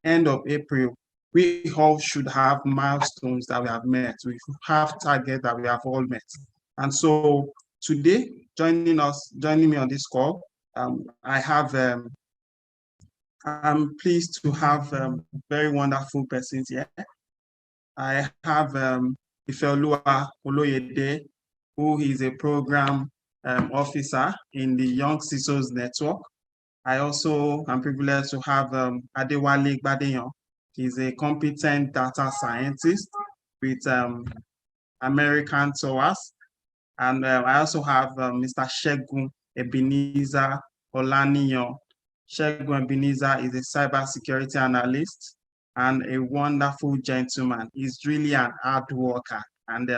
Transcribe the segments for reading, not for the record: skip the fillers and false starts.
end of April, we all should have milestones that we have met. We have targets that we have all met. And so today, joining me on this call, I'm pleased to have very wonderful persons here. I have Ifeoluwa Oloyede, who is a program officer in the Young CISOs Network. I also am privileged to have Adewale Gbadeyan. He's a competent data scientist with American SOAS. And I also have Mr. Segun Ebenezer Olaniyan. Segun Ebenezer is a cybersecurity analyst and a wonderful gentleman. He's really an hard worker and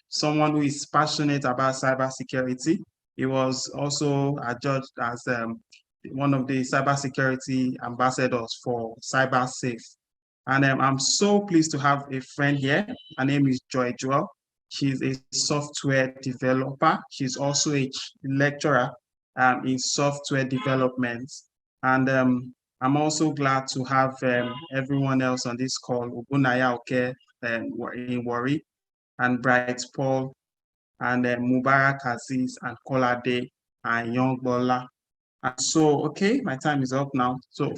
someone who is passionate about cybersecurity. He was also adjudged as one of the cybersecurity ambassadors for CyberSafe. And I'm so pleased to have a friend here. Her name is Joy Joel. She's a software developer. She's also a lecturer in software development. And I'm also glad to have everyone else on this call, Ubunaya Oke in Warri, and Bright Paul, and Mubarak Aziz, and Kolade, and Young Bola. And so, okay, my time is up now. So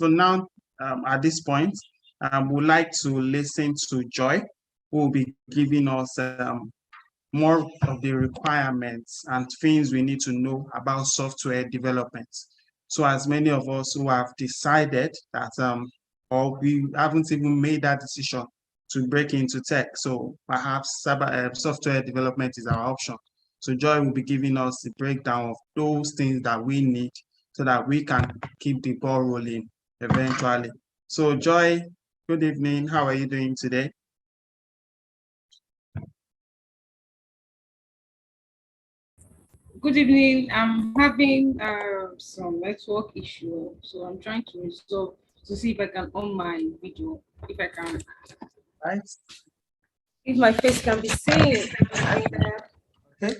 now, at this point, we'd like to listen to Joy, who will be giving us more of the requirements and things we need to know about software development. So as many of us who have decided that, or we haven't even made that decision to break into tech, so perhaps software development is our option. So Joy will be giving us the breakdown of those things that we need so that we can keep the ball rolling eventually. So Joy, good evening. How are you doing today? Good evening. I'm having some network issue, so I'm trying to resolve to see if I can on my video, if I can. Right. If my face can be seen. And, okay.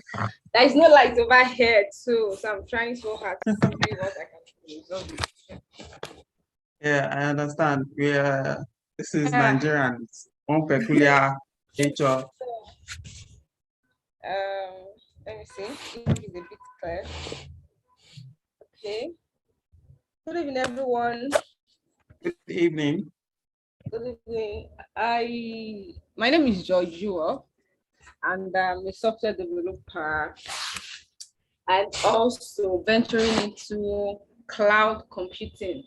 There is no light overhead, so I'm trying so hard to see what I can resolve it. Yeah, I understand. This is Nigerians, one peculiar nature. Let me see if it's a bit clear. Okay. Good evening, everyone. Good evening. Good evening. My name is Joy Jewel, and I'm a software developer and also venturing into cloud computing.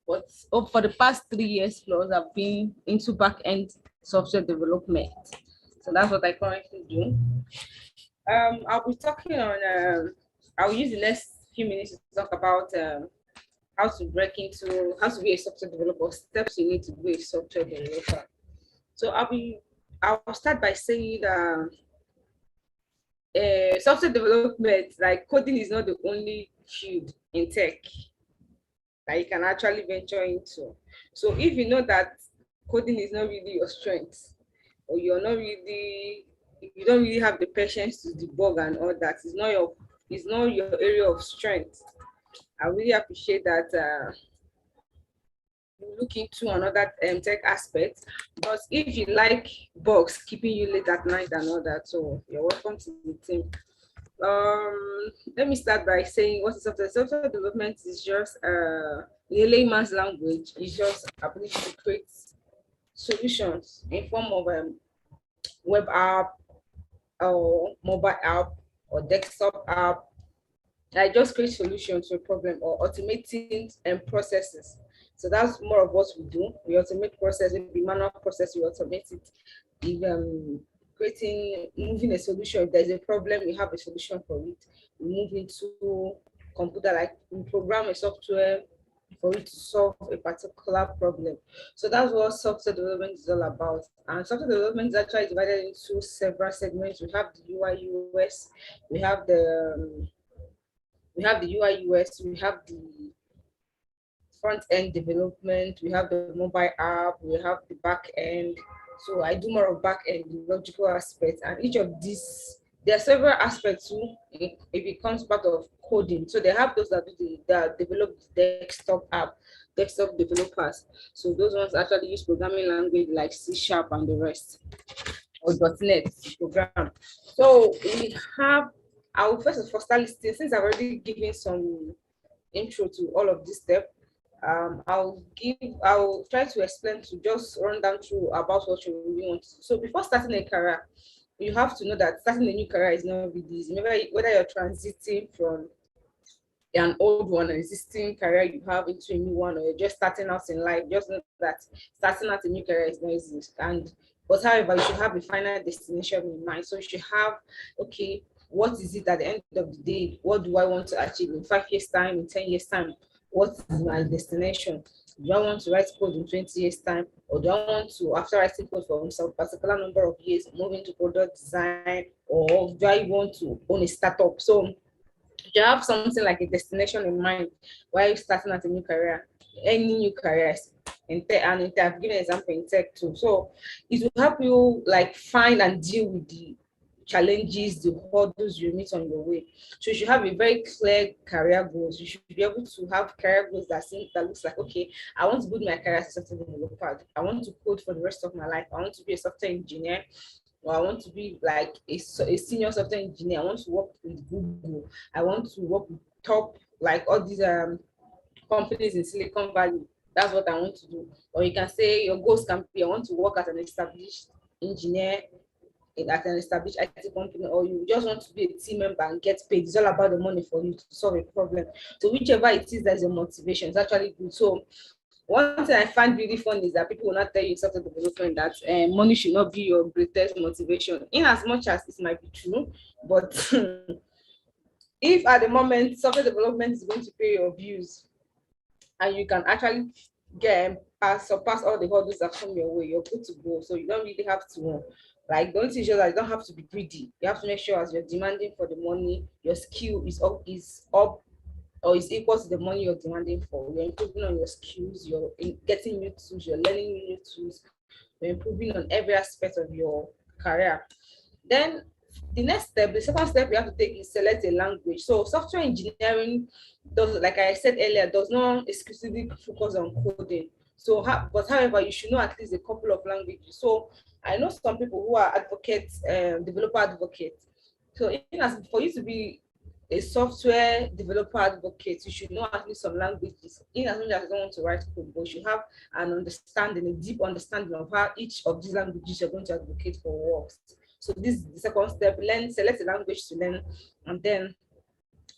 But for the past 3 years plus, I've been into back-end software development. So that's what I currently do. I'll be talking on, I'll use the next few minutes to talk about how to be a software developer, steps you need to be a software developer. So I'll start by saying software development, like coding, is not the only field in tech that you can actually venture into. So if you know that coding is not really your strength, or you don't really have the patience to debug and all that, it's not your area of strength, I really appreciate that you look into another tech aspect. But if you like bugs keeping you late at night and all that, so you're welcome to the team. Let me start by saying what is software. Software development is just in a layman's language, is just ability to create solutions in form of web app or mobile app or desktop app. I just create solutions to a problem or automating processes. So that's more of what we do. We automate process, maybe manual process, we automate it. If moving a solution, if there's a problem, we have a solution for it. We move into computer, like we program a software for it to solve a particular problem. So that's what software development is all about. And software development is actually divided into several segments. We have the UI UX, we have the UI UX, we have the front end development, we have the mobile app, we have the back end. So I do more of back end, the logical aspect, and each of these there are several aspects too if it comes part of coding. So they have those that that develop the desktop app, desktop developers. So those ones actually use programming language like C# and the rest, or .NET program. So we have, I will first of all start listing, since I've already given some intro to all of this step. I'll try to explain, to just run down through about what you really want. So before starting a career, you have to know that starting a new career is not really easy. Whether you're transiting from an old one, an existing career you have, into a new one, or you're just starting out in life, just know that starting out a new career is not easy. But however, you should have a final destination in mind. So you should have, okay, what is it at the end of the day? What do I want to achieve in 5 years' time, in 10 years' time? What is my destination? Do I want to write code in 20 years' time? Or do I want to, after writing code for some particular number of years, move into product design? Or do I want to own a startup? So you have something like a destination in mind while you're starting at a new career, any new careers in tech, and in tech, I've given an example in tech too. So it will help you like find and deal with the challenges, the hurdles you meet on your way. So you should have a very clear career goals. You should be able to have career goals that looks like, okay, I want to build my career as a software developer. I want to code for the rest of my life. I want to be a software engineer, or I want to be like a senior software engineer. I want to work with Google. I want to work with top, like all these companies in Silicon Valley. That's what I want to do. Or you can say your goals can be, I want to work as an established engineer at an established IT company, or you just want to be a team member and get paid. It's all about the money for you to solve a problem. So whichever it is, that's your motivation. It's actually good. So one thing I find really fun is that people will not tell you in software development that money should not be your greatest motivation, in as much as it might be true. But if at the moment software development is going to pay your views, and you can actually surpass all the hurdles that come your way, you're good to go. So you don't really have to, like, don't teach you that you don't have to be greedy. You have to make sure as you're demanding for the money, your skill is up or is equal to the money you're demanding for. You're improving on your skills, you're getting new tools, you're learning new tools, you're improving on every aspect of your career. Then the second step you have to take is select a language. So software engineering does, like I said earlier, does not exclusively focus on coding. So, but however, you should know at least a couple of languages. So I know some people who are advocates, developer advocates. So for you to be a software developer advocate, you should know at least some languages. In as much as you don't want to write code, but you should have an understanding, a deep understanding of how each of these languages you're going to advocate for works. So this is the second step. Select a language to learn, and then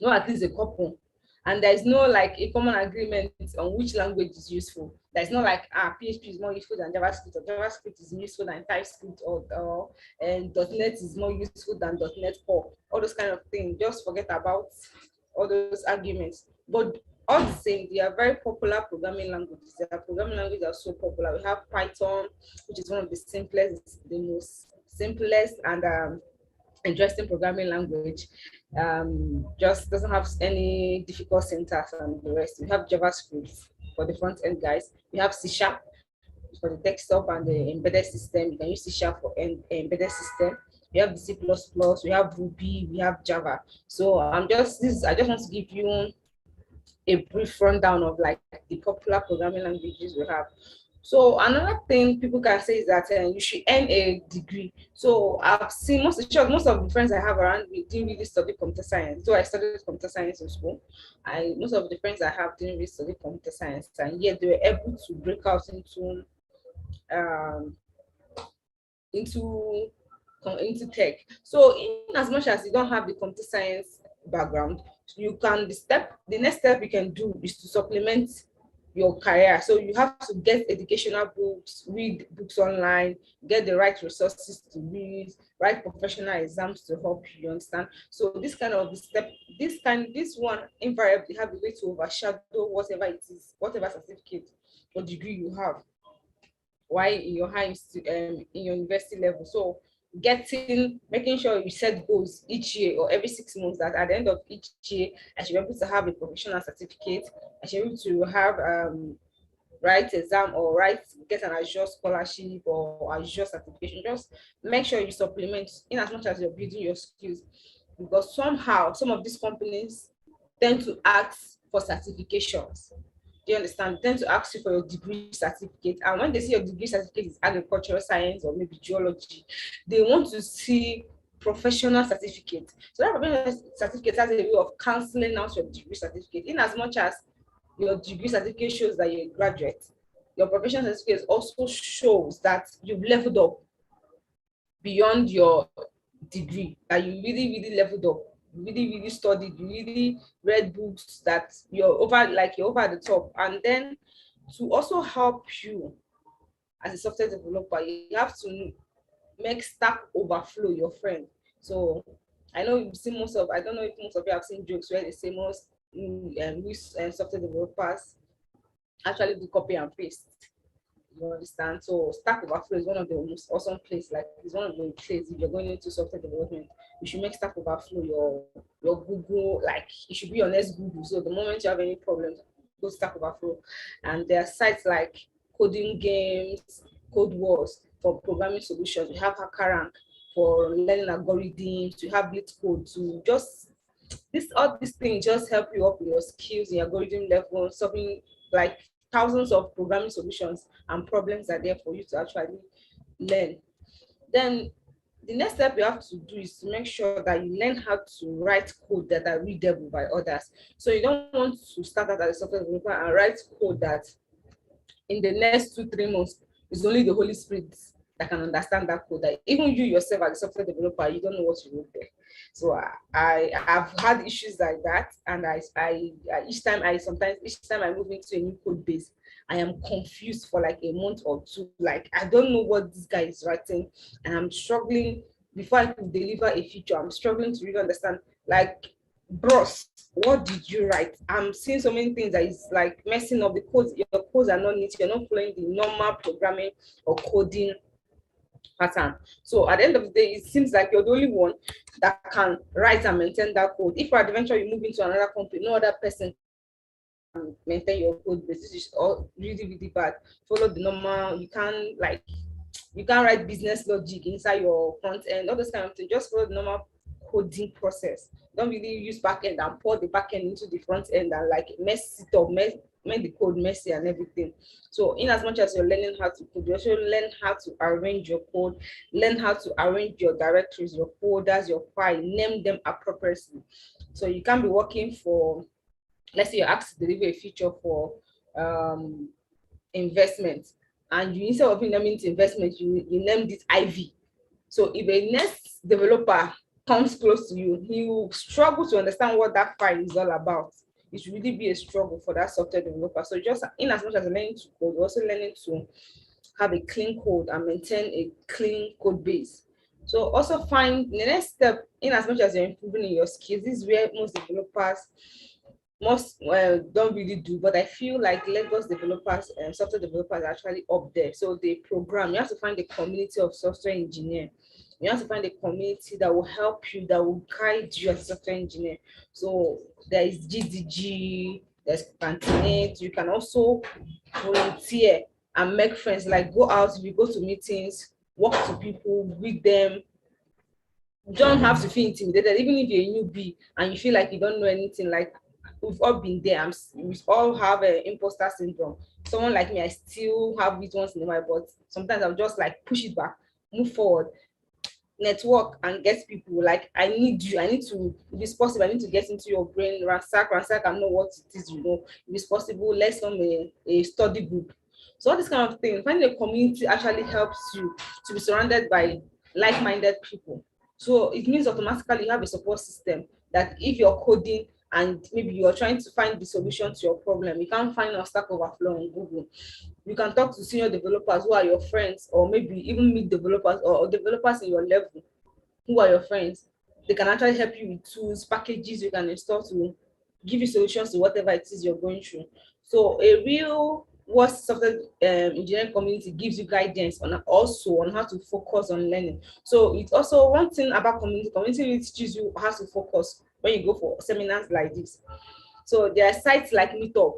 know at least a couple. And there's no like a common agreement on which language is useful. There's not like PHP is more useful than JavaScript, or JavaScript is useful than TypeScript, or and .NET is more useful than .NET Core. All those kind of things. Just forget about all those arguments. But all the same, they are very popular programming languages. There are programming languages that are so popular. We have Python, which is one of the simplest, the most simplest and interesting programming language. Just doesn't have any difficult syntax and the rest. We have JavaScript for the front end guys. We have C# for the desktop and the embedded system. You can use C# for embedded system. We have the C++, we have Ruby, we have Java. So I just want to give you a brief rundown of like the popular programming languages we have. So another thing people can say is that you should earn a degree. So I've seen most of the friends I have around me didn't really study computer science. So I studied computer science in school. Most of the friends I have didn't really study computer science, and yet they were able to break out into tech. So in as much as you don't have the computer science background, you can the next step you can do is to supplement your career. So you have to get educational books, read books online, get the right resources to read, write professional exams to help you understand. So this kind of step, this one invariably have a way to overshadow whatever it is, whatever certificate or degree you have while in your in your university level. So making sure you set goals each year or every 6 months, that at the end of each year I should be able to have a professional certificate. I should be able to have write exam or get an Azure scholarship or Azure certification. Just make sure you supplement in as much as you're building your skills, because somehow some of these companies tend to ask for certifications. Do you understand? They tend to ask you for your degree certificate, and when they see your degree certificate is agricultural science or maybe geology, they want to see professional certificate. So that professional certificate has a way of cancelling out your degree certificate. In as much as your degree certificate shows that you're a graduate, your professional certificate also shows that you've leveled up beyond your degree, that you really leveled up, really studied, you really read books, that you're over the top. And then to also help you as a software developer, you have to make Stack Overflow your friend. So I know you've seen I don't know if most of you have seen jokes where they say most software developers actually do copy and paste. You understand? So Stack Overflow is one of the most awesome places. Like, it's one of the places, if you're going into software development, you should make Stack Overflow your Google. Like, it should be your next Google. So the moment you have any problems, go to Stack Overflow. And there are sites like Coding Games, Code Wars for programming solutions. We have HackerRank for learning algorithms. We have LeetCode to just all these things just help you up in your skills in algorithm level, solving like thousands of programming solutions and problems are there for you to actually learn. Then the next step you have to do is to make sure that you learn how to write code that are readable by others. So you don't want to start out as a software developer and write code that in the next 2-3 months is only the Holy Spirit that can understand that code. That even you yourself as a software developer, you don't know what you wrote there. So I have had issues like that, and each time I move into a new code base, I am confused for like a month or two. Like, I don't know what this guy is writing, and I'm struggling. Before I could deliver a feature, I'm struggling to really understand. Like, bros, what did you write? I'm seeing so many things that is like messing up the codes. Your codes are not neat. You're not following the normal programming or coding pattern. So at the end of the day, it seems like you're the only one that can write and maintain that code. If at the venture you move into another company, no other person can maintain your code base. This is all really bad. Follow the normal. You can't write business logic inside your front end, all those kind of things. Just follow the normal coding process. Don't really use backend and pour the backend into the front end and like mess it up, make the code messy and everything. So in as much as you're learning how to code, you also learn how to arrange your code, learn how to arrange your directories, your folders, your file, name them appropriately. So you can be working for, let's say you're asked to deliver a feature for investment, and you, instead of naming it investment, you named it IV. So if a next developer comes close to you, he will struggle to understand what that file is all about. It should really be a struggle for that software developer. So just in as much as learning to code, we're also learning to have a clean code and maintain a clean code base. So also find the next step, in as much as you're improving in your skills, this is where most developers don't really do, but I feel like Lagos developers and software developers are actually up there. So they program. You have to find a community of software engineers. You have to find a community that will help you, that will guide you as a software engineer. So there is GDG, there's Cantinate. You can also volunteer and make friends. Like, go out, if you go to meetings, walk to people, with them. You don't have to feel intimidated, even if you're a newbie and you feel like you don't know anything. Like, we've all been there. We all have an imposter syndrome. Someone like me, I still have it once in a while, but sometimes I'll just like push it back, move forward, network and get people. Like, I need you. I need to, if it's possible, I need to get into your brain, ransack and know what it is, If it's possible, let's form a study group. So all this kind of thing, finding a community actually helps you to be surrounded by like-minded people. So it means automatically you have a support system that if you're coding and maybe you're trying to find the solution to your problem, you can't find a Stack Overflow on Google. You can talk to senior developers who are your friends, or maybe even mid developers or developers in your level who are your friends. They can actually help you with tools, packages you can install to give you solutions to whatever it is you're going through. So a real software engineering community gives you guidance on how to focus on learning. So it's also one thing about community really teaches you how to focus when you go for seminars like this. So there are sites like Meetup.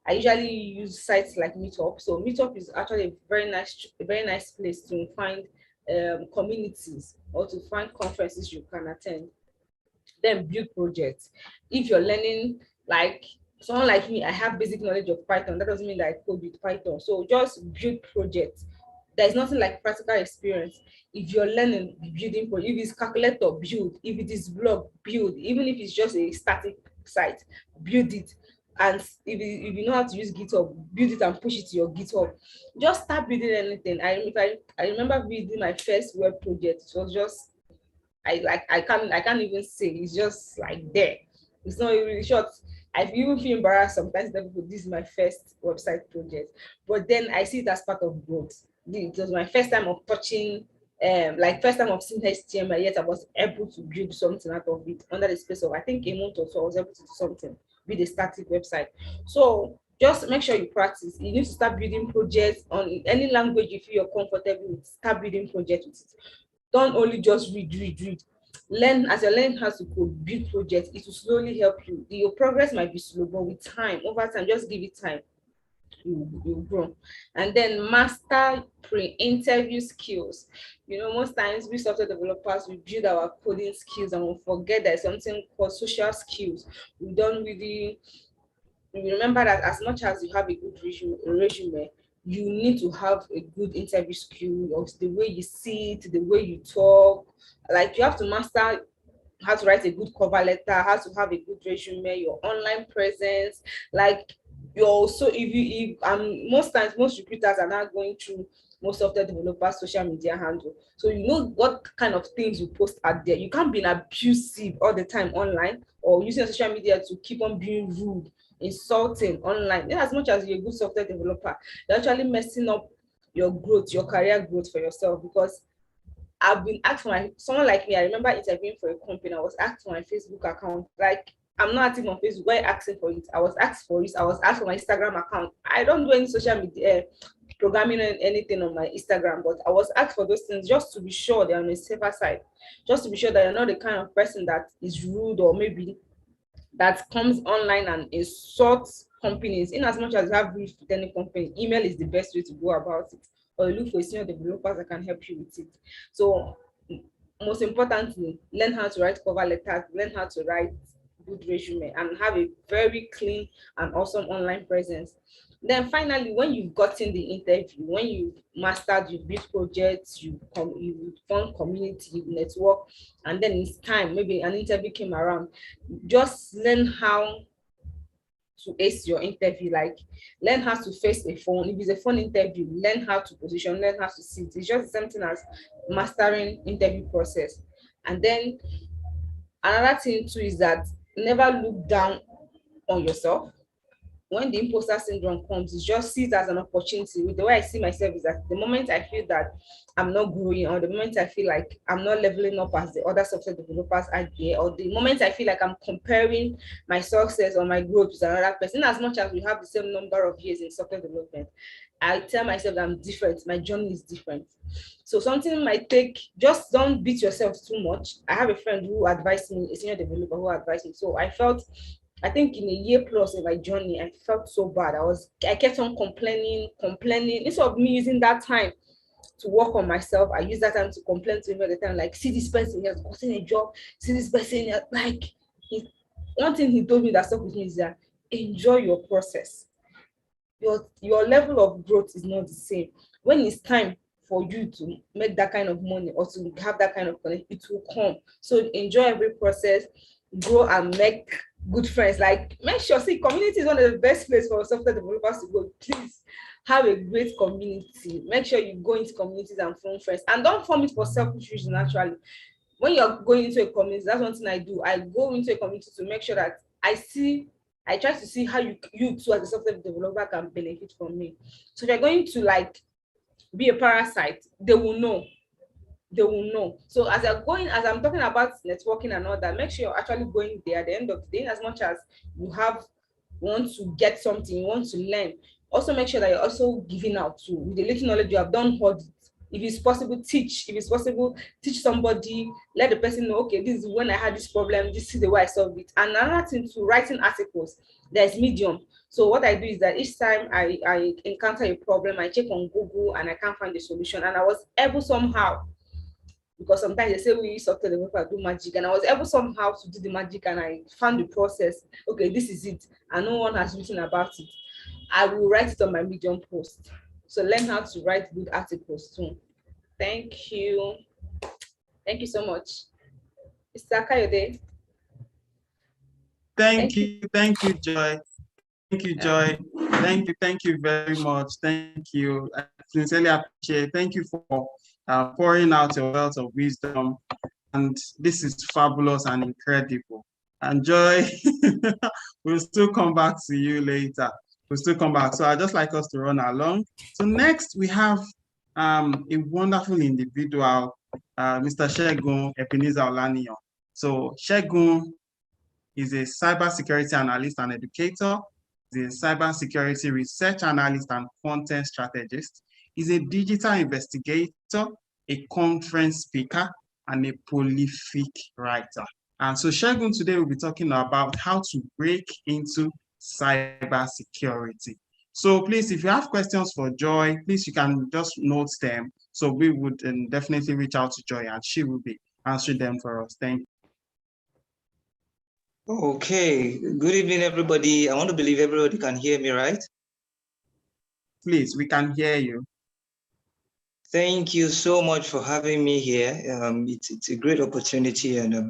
I usually use sites like Meetup. So Meetup is actually a very nice place to find communities or to find conferences you can attend. Then build projects. If you're learning, like someone like me, I have basic knowledge of Python. That doesn't mean that I code with Python. So just build projects. There's nothing like practical experience. If you're learning building project, if it's calculator, build. If it is blog, build. Even if it's just a static site, build it. And if you know how to use GitHub, build it and push it to your GitHub. Just start building anything. I remember building my first web project. It was just I can't even say, it's just like there. It's not really short. I even feel embarrassed sometimes that this is my first website project, but then I see it as part of growth. It was my first time of touching, like first time of seeing HTML, yet I was able to build something out of it under the space of I think a month or so. I was able to do something with a static website. So just make sure you practice. You need to start building projects on any language you feel you're comfortable with. Start building projects with it. Don't only just read. Learn as you're learning how to code, build projects. It will slowly help you. Your progress might be slow, but with time, over time, just give it time, you grow. And then master pre-interview skills. You know, most times we software developers, we build our coding skills and we forget there's something called social skills. We don't really remember that as much as you have a good resume, you need to have a good interview skill, or the way you sit, the way you talk. Like you have to master how to write a good cover letter, how to have a good resume, your online presence. Like you're also, if most times most recruiters are not going through most of the developers' social media handle. So you know what kind of things you post out there. You can't be abusive all the time online or using social media to keep on being rude, insulting online. As much as you're a good software developer, you're actually messing up your growth, your career growth for yourself. Because I've been asked for someone like me. I remember interviewing for a company. I was asked for my Facebook account. Like, I'm not active on Facebook. Why asking for it? I was asked for it. I was asked for my Instagram account. I don't do any social media programming or anything on my Instagram, but I was asked for those things just to be sure they're on a safer side, just to be sure that you're not the kind of person that is rude or maybe that comes online and insults companies. In as much as you have beef with any company, email is the best way to go about it, or you look for a senior developers that can help you with it. So most importantly, learn how to write cover letters, learn how to write good resume, and have a very clean and awesome online presence. Then finally, when you've gotten the interview, when you've mastered, you build projects, you form community, you network, and then it's time, maybe an interview came around, just learn how to ace your interview. Like, learn how to face a phone. If it's a phone interview, learn how to position, learn how to sit. It's just something as mastering interview process. And then another thing too is that never look down on yourself. When the imposter syndrome comes, it's just see it as an opportunity. With the way I see myself is that the moment I feel that I'm not growing, or the moment I feel like I'm not leveling up as the other software developers out there, or the moment I feel like I'm comparing my success or my growth with another person, as much as we have the same number of years in software development, I tell myself that I'm different. My journey is different. So something might take, just don't beat yourself too much. I have a friend who advised me, a senior developer who advised me. So I think in a year plus of my journey, I felt so bad. I kept on complaining. Instead of me using that time to work on myself, I used that time to complain to him all the time. Like, see this person, he has gotten a job. See this person, one thing he told me that stuck with me is that enjoy your process. Your level of growth is not the same. When it's time for you to make that kind of money or to have that kind of connection, it will come. So enjoy every process, grow and make good friends. Like, make sure, see, community is one of the best places for software developers to go. Please have a great community. Make sure you go into communities and form friends, and don't form it for selfish reasons. Naturally, when you're going into a community, that's one thing I do. I go into a community to make sure that I try to see how you too as a software developer can benefit from me. So if you're going to like be a parasite, they will know. So as I'm talking about networking and all that, make sure you're actually going there at the end of the day. As much as you want to get something, you want to learn, also make sure that you're also giving out too. With the little knowledge you have, don't hoard it. If it's possible, teach. If it's possible, teach somebody, let the person know, okay, this is when I had this problem, this is the way I solved it. And another thing to writing articles, there's Medium. So what I do is that each time I encounter a problem, I check on Google and I can't find the solution. And I was able somehow, because sometimes they say we use software developer do magic, and I was able somehow to do the magic, and I found the process. Okay, this is it, and no one has written about it. I will write it on my Medium post. So learn how to write good articles too. Thank you. Thank you so much. Mr. Kayode. Thank you, Joy. Thank you, Joy. Thank you very much. Thank you. I sincerely appreciate it. Thank you for pouring out your wealth of wisdom. And this is fabulous and incredible. And Joy, we'll still come back to you later. We'll still come back. So I'd just like us to run along. So next we have a wonderful individual, Mr. Segun Ebenezer Olaniyan. So Segun is a cybersecurity analyst and educator. He's a cybersecurity research analyst and content strategist. He's a digital investigator, a conference speaker, and a prolific writer. And so Segun today will be talking about how to break into cybersecurity. So please, if you have questions for Joy, please, you can just note them. So we would definitely reach out to Joy and she will be answering them for us. Thank you. Okay, good evening, everybody. I want to believe everybody can hear me, right? Please, we can hear you. Thank you so much for having me here. It's a great opportunity and a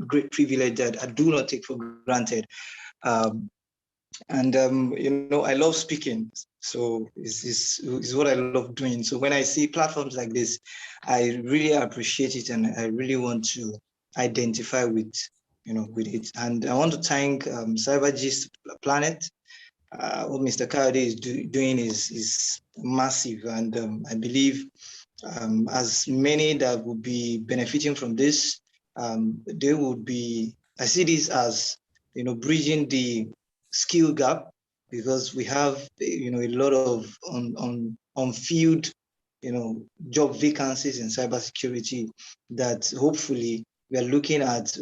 great privilege that I do not take for granted. You know, I love speaking, so it's what I love doing. So when I see platforms like this, I really appreciate it, and I really want to identify with it. And I want to thank CyberGist Planet. What Mr. Kayode is doing is massive, and I believe as many that would be benefiting from this, they would be. I see this as bridging the skill gap, because we have a lot of on-field job vacancies in cybersecurity that hopefully we are looking at,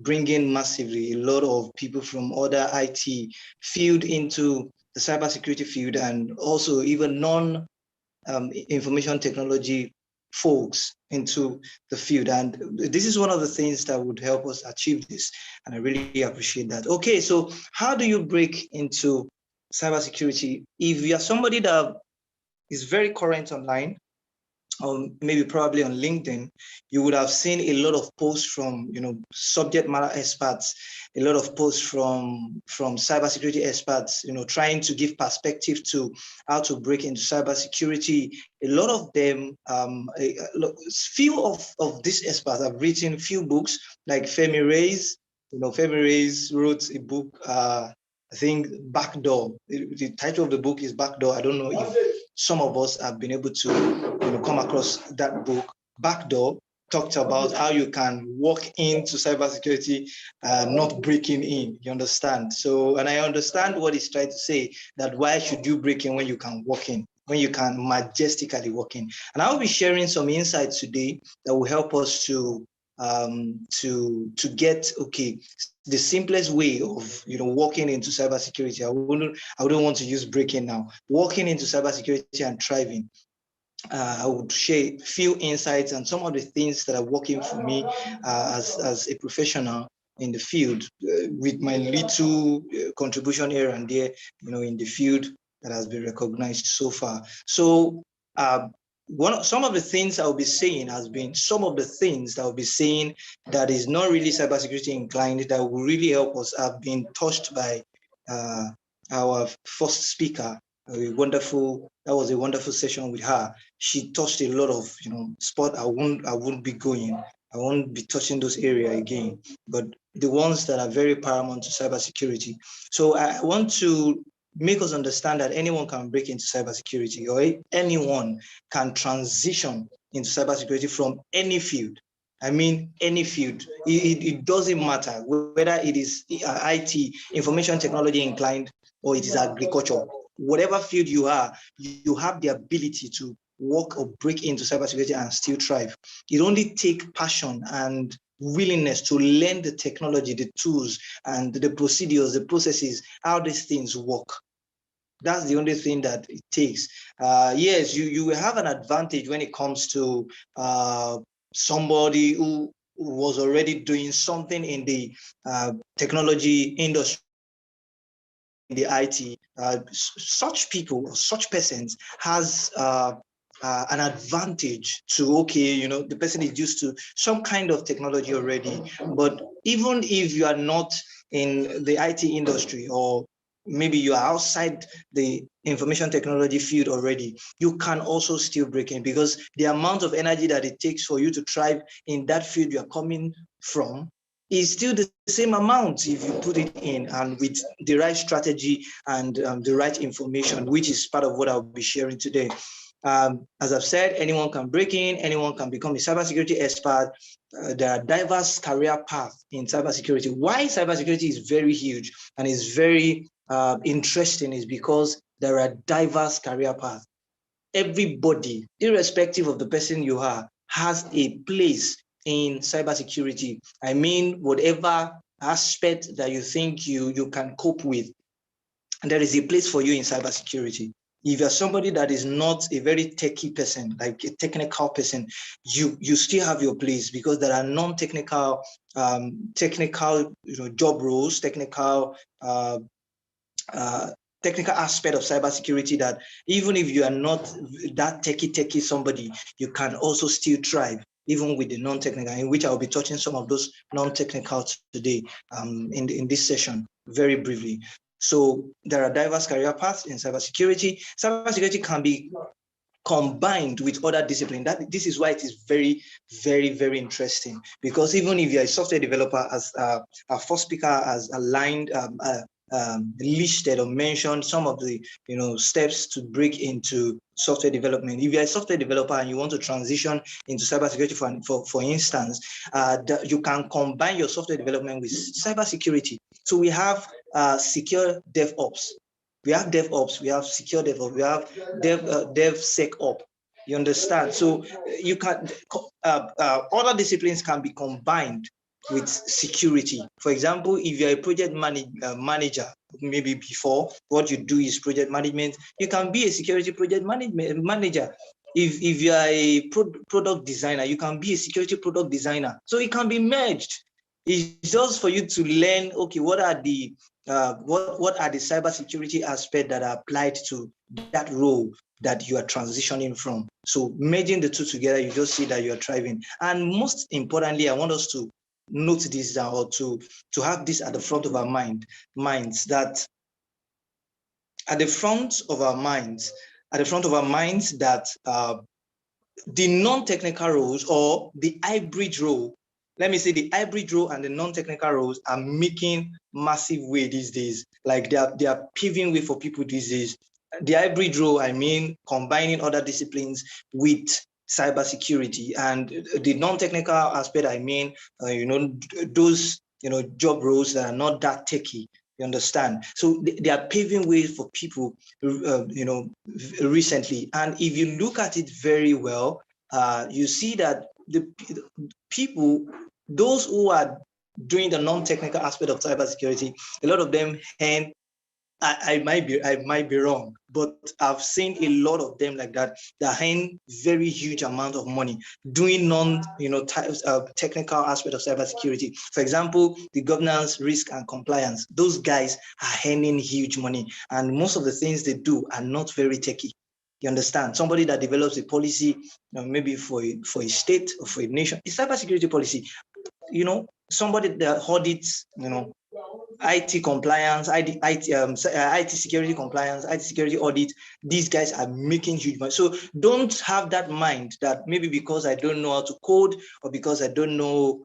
bringing massively a lot of people from other IT field into the cybersecurity field, and also even non-information technology folks into the field. And this is one of the things that would help us achieve this. And I really appreciate that. Okay, so how do you break into cybersecurity? If you are somebody that is very current online, or maybe probably on LinkedIn, you would have seen a lot of posts from subject matter experts, a lot of posts from cybersecurity experts, trying to give perspective to how to break into cybersecurity. A lot of them, few of these experts have written few books, like Femi Reyes. Femi Reyes wrote a book, I think Backdoor. The title of the book is Backdoor. I don't know if some of us have been able to come across that book. Backdoor talked about how you can walk into cybersecurity, not breaking in. You understand? So, and I understand what he's trying to say, that why should you break in when you can walk in, when you can majestically walk in? And I'll be sharing some insights today that will help us to get the simplest way of walking into cybersecurity. I wouldn't want to use breaking now. Walking into cybersecurity and thriving. I would share a few insights and some of the things that are working for me as a professional in the field, with my little contribution here and there, in the field that has been recognized so far. So some of the things I'll be saying that is not really cybersecurity inclined, that will really help us, have been touched by our first speaker. That was a wonderful session with her. She touched a lot of spot I won't be going. I won't be touching those areas again, but the ones that are very paramount to cybersecurity. So I want to make us understand that anyone can break into cybersecurity, or anyone can transition into cybersecurity from any field. I mean, any field. It doesn't matter whether it is IT, information technology inclined, or it is agriculture. Whatever field you are, you have the ability to work or break into cybersecurity and still thrive. It only takes passion and willingness to learn the technology, the tools, and the procedures, the processes, how these things work. That's the only thing that it takes. Yes, you will have an advantage when it comes to somebody who was already doing something in the technology industry, in the IT. Such people or such persons has an advantage to, okay, you know, the person is used to some kind of technology already. But even if you are not in the IT industry, or maybe you are outside the information technology field already, you can also still break in, because the amount of energy that it takes for you to thrive in that field you are coming from is still the same amount if you put it in, and with the right strategy and the right information, which is part of what I'll be sharing today. As I've said, anyone can break in, anyone can become a cybersecurity expert. There are diverse career paths in cybersecurity. Why cybersecurity is very huge and is very interesting is because there are diverse career paths. Everybody, irrespective of the person you are, has a place in cybersecurity. I mean, whatever aspect that you think you can cope with, there is a place for you in cybersecurity. If you're somebody that is not a very techie person, like a technical person, you still have your place, because there are non-technical technical job roles, technical aspect of cybersecurity that even if you are not that techie somebody, you can also still thrive even with the non-technical, in which I'll be touching some of those non-technical today in this session very briefly. So there are diverse career paths in cybersecurity. Cybersecurity can be combined with other disciplines. This is why it is very, very, very interesting, because even if you're a software developer, as our first speaker has aligned, listed or mentioned some of the steps to break into software development. If you're a software developer and you want to transition into cybersecurity, for instance, you can combine your software development with cybersecurity. So we have secure DevOps. We have DevOps, we have secure DevOps, we have DevSecOps. You understand? So you can other disciplines can be combined with security. For example, if you're a project manager, maybe before what you do is project management, you can be a security project manager. If you are a product designer, you can be a security product designer. So it can be merged. It's just for you to learn, okay, what are the cybersecurity aspects that are applied to that role that you are transitioning from. So merging the two together, you just see that you are thriving. And most importantly, I want us to note this down, or to have this at the front of our minds, that at the front of our minds that the non-technical roles, or the hybrid role, let me say the hybrid role and the non-technical roles are making massive way these days. Like they are paving way for people these days. The hybrid role, I mean, combining other disciplines with cybersecurity, and the non-technical aspect, I mean, those job roles that are not that techy. You understand? So they are paving way for people, recently. And if you look at it very well, you see that the people, those who are doing the non-technical aspect of cybersecurity, a lot of them earn, I might be wrong, but I've seen a lot of them like that earn very huge amount of money doing technical aspect of cybersecurity. For example, the governance, risk, and compliance. Those guys are earning huge money, and most of the things they do are not very techy. You understand? Somebody that develops a policy, maybe for a state or for a nation, a cybersecurity policy. Somebody that audits, IT compliance, IT security compliance, IT security audit. These guys are making huge money. So don't have that mind that maybe because I don't know how to code, or because I don't know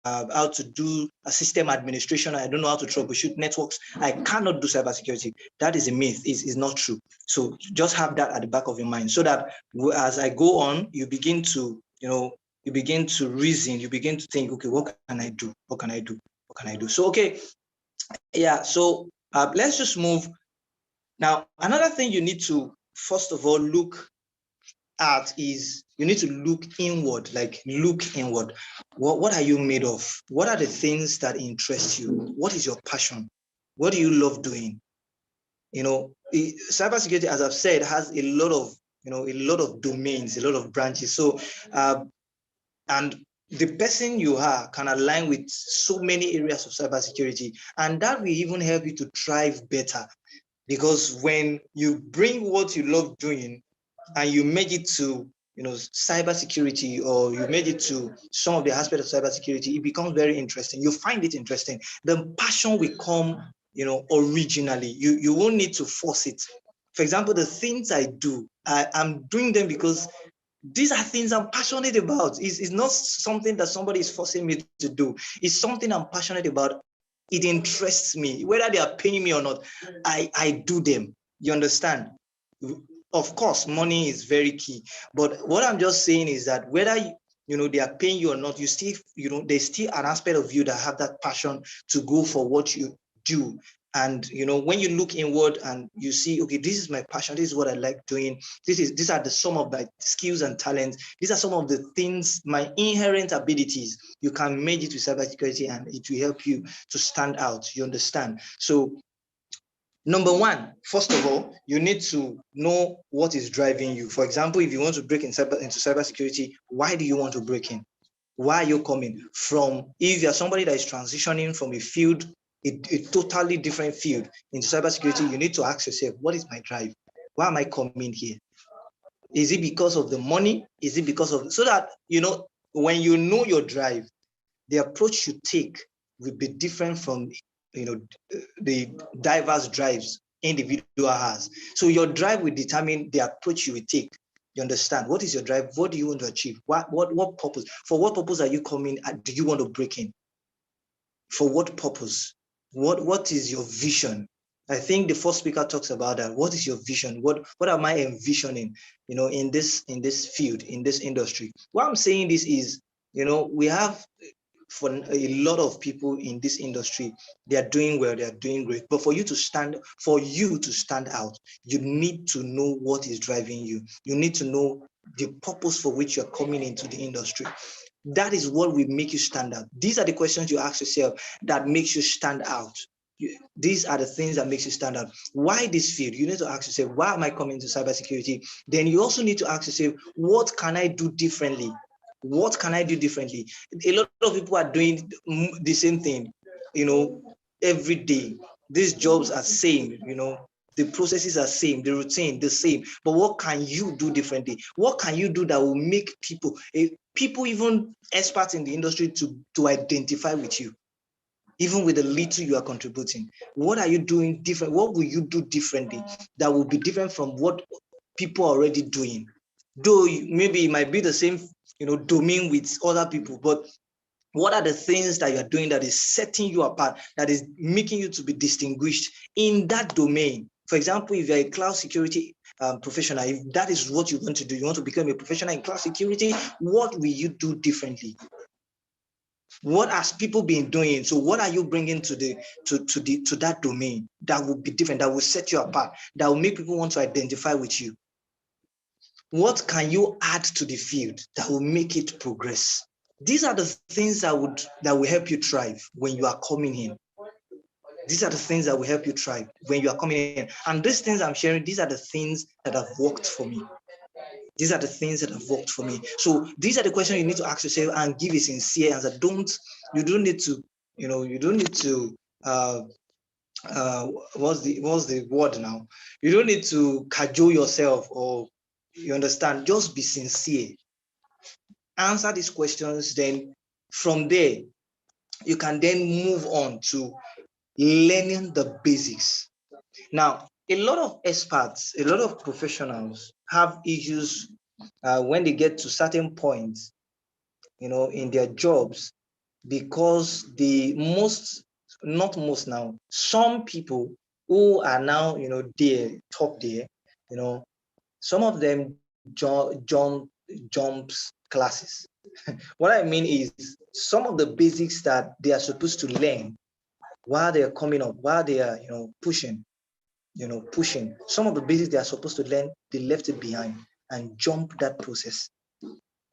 how to do a system administration, I don't know how to troubleshoot networks, I cannot do cybersecurity. That is a myth. It's not true. So just have that at the back of your mind, so that as I go on, you begin to reason, you begin to think, okay, what can I do? What can I do? What can I do? So, okay, yeah, so let's just move. Now, another thing you need to, first of all, look at is you need to look inward, like look inward. What are you made of? What are the things that interest you? What is your passion? What do you love doing? You know, cybersecurity, as I've said, has a lot of, you know, a lot of domains, a lot of branches. So, and the person you are can align with so many areas of cybersecurity, and that will even help you to thrive better. Because when you bring what you love doing and you make it to, you know, cybersecurity, or you made it to some of the aspects of cybersecurity, it becomes very interesting. You find it interesting. The passion will come, you know, originally. You won't need to force it. For example, the things I do, I'm doing them because these are things I'm passionate about. It's not something that somebody is forcing me to do. It's something I'm passionate about. It interests me. Whether they are paying me or not, I do them. You understand? Of course, money is very key. But what I'm just saying is that whether you know they are paying you or not, you still, you know, there's still an aspect of you that have that passion to go for what you do. And you know, when you look inward and you see, okay, this is my passion, this is what I like doing, these are the sum of my skills and talents, these are some of the things, my inherent abilities, you can merge it with cybersecurity and it will help you to stand out. You understand? So number one, first of all, you need to know what is driving you. For example, if you want to break into cybersecurity, why do you want to break in? Why are you coming from? If you're somebody that is transitioning from a field, a totally different field into cybersecurity, you need to ask yourself, what is my drive? Why am I coming here? Is it because of the money? Is it because of, so that, you know, when you know your drive, the approach you take will be different from, you know, the diverse drives individual has. So your drive will determine the approach you will take. You understand? What is your drive? What do you want to achieve? What purpose? For what purpose are you coming? Do you want to break in? For what purpose? What is your vision? I think the first speaker talks about that. What is your vision? What am I envisioning, you know, in this field, in this industry? What I'm saying this is, you know, we have, for a lot of people in this industry, they are doing well, they are doing great. But for you to stand out, you need to know what is driving you. You need to know the purpose for which you're coming into the industry. That is what will make you stand out. These are the questions you ask yourself that makes you stand out. These are the things that makes you stand out. Why this field? You need to ask yourself, why am I coming to cybersecurity? Then you also need to ask yourself, what can I do differently? What can I do differently? A lot of people are doing the same thing, you know, every day. These jobs are same, you know, the processes are same, the routine the same. But what can you do differently? What can you do that will make people, even experts in the industry, to identify with you, even with the little you are contributing? What are you doing different? What will you do differently that will be different from what people are already doing? Though maybe it might be the same, you know, domain with other people, but what are the things that you are doing that is setting you apart, that is making you to be distinguished in that domain? For example, if you're a cloud security professional, if that is what you want to do, you want to become a professional in cloud security, what will you do differently? What has people been doing? So what are you bringing to that domain that will be different, that will set you apart, that will make people want to identify with you? What can you add to the field that will make it progress? These are the things that will help you thrive when you are coming in. These are the things that will help you thrive when you are coming in. And these things I'm sharing, these are the things that have worked for me. These are the things that have worked for me. So these are the questions you need to ask yourself and give a sincere answer. You don't need to, you know, you don't need to, what's the word now? You don't need to cajole yourself, or, you understand, just be sincere. Answer these questions, then from there, you can then move on to learning the basics. Now, a lot of experts, a lot of professionals have issues when they get to certain points, you know, in their jobs, because some people who are now, you know, top there, you know, some of them jumps classes. What I mean is, some of the basics that they are supposed to learn while they are coming up, while they are, you know, pushing, some of the basics they are supposed to learn, they left it behind. and jump that process.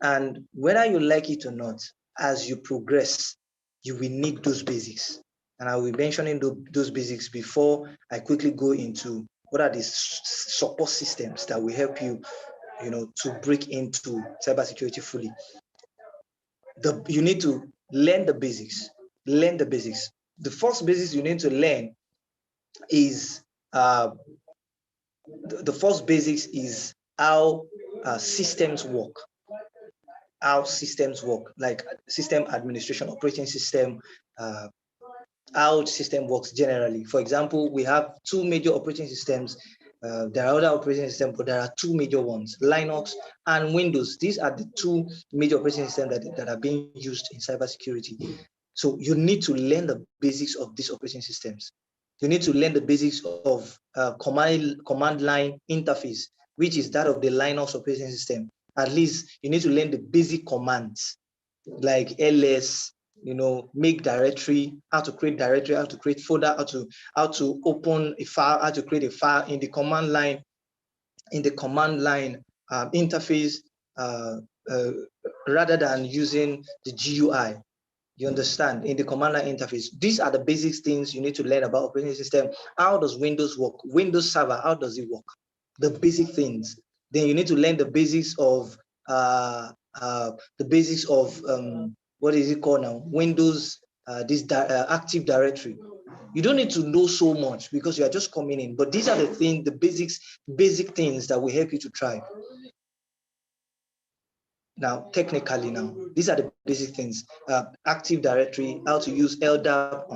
And whether you like it or not, as you progress, you will need those basics. And I will be mentioning those basics before I quickly go into what are the support systems that will help you, to break into cybersecurity fully. You need to learn the basics. Learn the basics. The first basics you need to learn is the first basics is how systems work. How systems work, like system administration, operating system, how system works generally. For example, we have two major operating systems. There are other operating systems, but there are two major ones, Linux and Windows. These are the two major operating systems that are being used in cybersecurity. So you need to learn the basics of these operating systems. You need to learn the basics of command line interface, which is that of the Linux operating system. At least you need to learn the basic commands like ls, make directory, how to create directory, how to create folder, how to open a file, how to create a file in the command line, interface, rather than using the GUI. You understand? In the command line interface, these are the basic things you need to learn about operating system. How does Windows work? Windows Server, how does it work? The basic things. Then you need to learn the basics of what is it called now? Windows, Active Directory. You don't need to know so much because you are just coming in, but these are the things, the basic things that will help you to thrive. Now, technically now, these are the basic things. Active Directory, how to use LDAP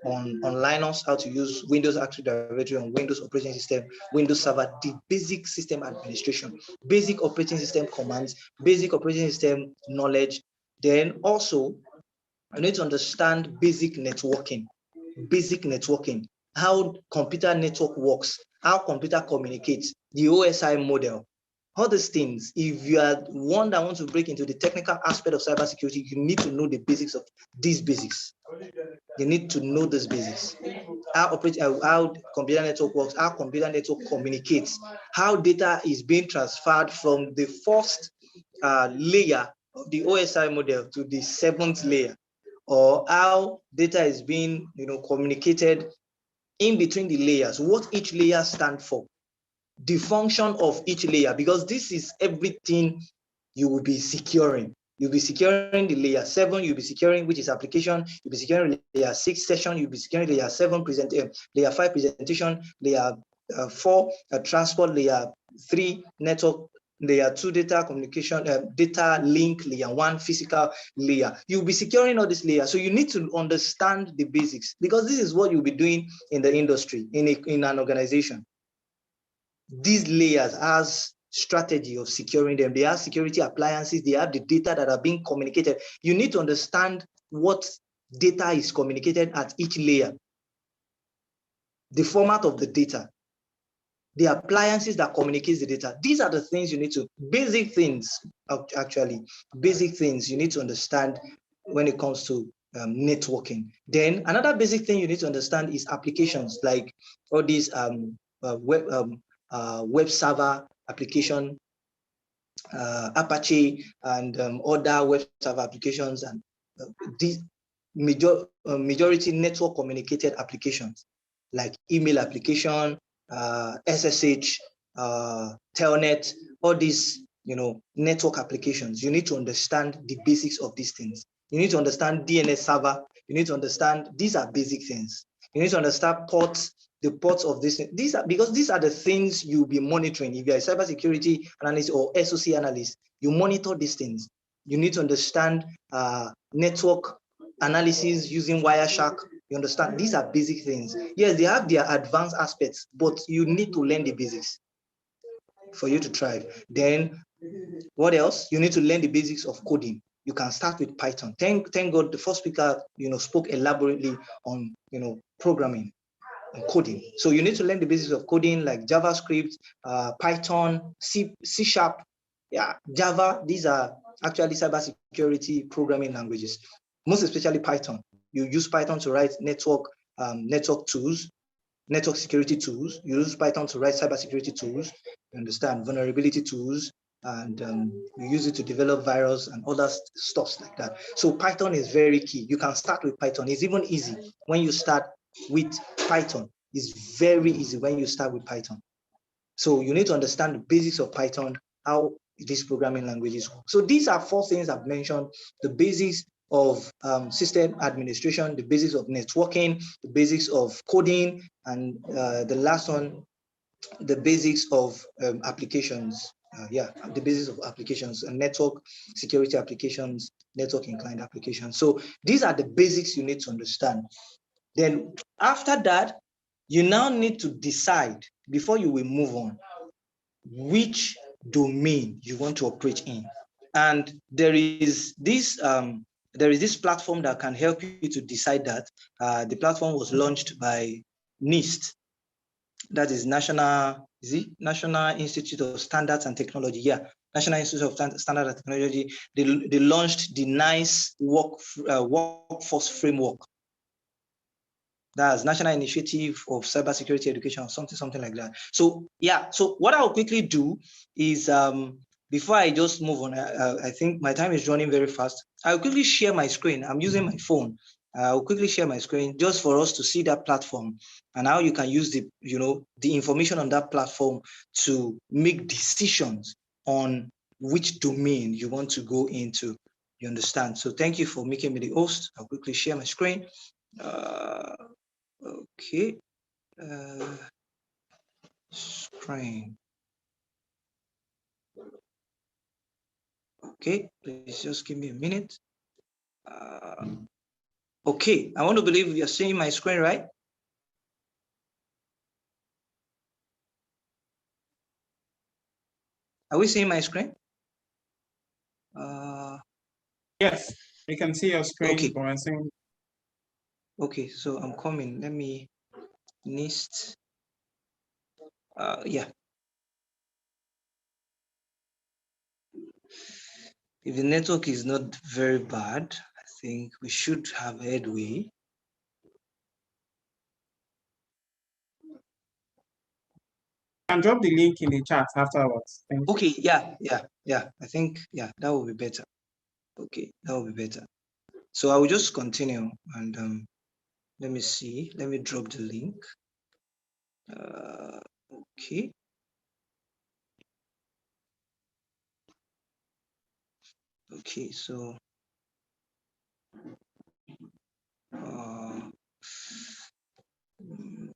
on Linux, how to use Windows Active Directory on Windows operating system, Windows Server, the basic system administration, basic operating system commands, basic operating system knowledge. Then also, I need to understand basic networking, how computer network works, how computer communicates, the OSI model. All these things, if you are one that wants to break into the technical aspect of cybersecurity, you need to know the basics of these basics. You need to know these basics. How computer network works, how computer network communicates, how data is being transferred from the first layer of the OSI model to the 7th layer, or how data is being communicated in between the layers, what each layer stands for, the function of each layer, because this is everything you will be securing. You'll be securing the layer 7, you'll be securing, which is application, you'll be securing layer 6 session, you'll be securing layer 7 layer 5 presentation, layer 4 transport, layer 3 network, layer 2 data communication, data link, layer 1 physical layer. You'll be securing all these layers. So you need to understand the basics, because this is what you'll be doing in the industry, in an organization. These layers has strategy of securing them. They have security appliances. They have the data that are being communicated. You need to understand what data is communicated at each layer, the format of the data, the appliances that communicates the data. These are the things you need to, basic things you need to understand when it comes to networking. Then another basic thing you need to understand is applications, like all these web server application, Apache, and other web server applications, and these majority network communicated applications like email application, SSH, Telnet, all these network applications. You need to understand the basics of these things. You need to understand DNS server. You need to understand, these are basic things. You need to understand ports, the ports of this. Because these are the things you'll be monitoring. If you're a cybersecurity analyst or SOC analyst, you monitor these things. You need to understand network analysis using Wireshark. You understand? These are basic things. Yes, they have their advanced aspects, but you need to learn the basics for you to thrive. Then what else? You need to learn the basics of coding. You can start with Python. Thank God the first speaker spoke elaborately on programming and coding. So you need to learn the basics of coding, like JavaScript, Python, C#, Java. These are actually cybersecurity programming languages, most especially Python. You use Python to write network tools, network security tools. You use Python to write cybersecurity tools. You understand? Vulnerability tools, and we use it to develop virus and other stuff like that. So Python is very key. You can start with Python. It's even easy when you start with Python. It's very easy when you start with Python. So you need to understand the basics of Python, how these programming languages work. So these are 4 things I've mentioned: the basics of system administration, the basics of networking, the basics of coding, and the last one, the basics of applications. The basics of applications and network security applications, network inclined applications. So these are the basics you need to understand. Then after that, you now need to decide, before you will move on, which domain you want to operate in. And there is this platform that can help you to decide that. The platform was launched by NIST, that is National Institute of Standards and Technology. Yeah, National Institute of Standards and Technology. They launched the NICE workforce framework. That's National Initiative of Cybersecurity Education, or something like that. So yeah, so what I'll quickly do is, before I just move on, I think my time is running very fast. I'll quickly share my screen. I'm using my phone. I'll quickly share my screen just for us to see that platform and how you can use the information on that platform to make decisions on which domain you want to go into. You understand? So thank you for making me the host. I'll quickly share my screen. Okay. Screen. Okay, please just give me a minute. Okay, I want to believe you're seeing my screen, right? Are we seeing my screen? Yes, we can see your screen. Okay. Commencing. Okay, so I'm coming. Let me NIST. Yeah. If the network is not very bad, I think we should have headway. And drop the link in the chat afterwards. Okay, yeah. I think, yeah, that will be better. Okay, that will be better. So I will just continue and let me see. Let me drop the link. Okay. Okay, so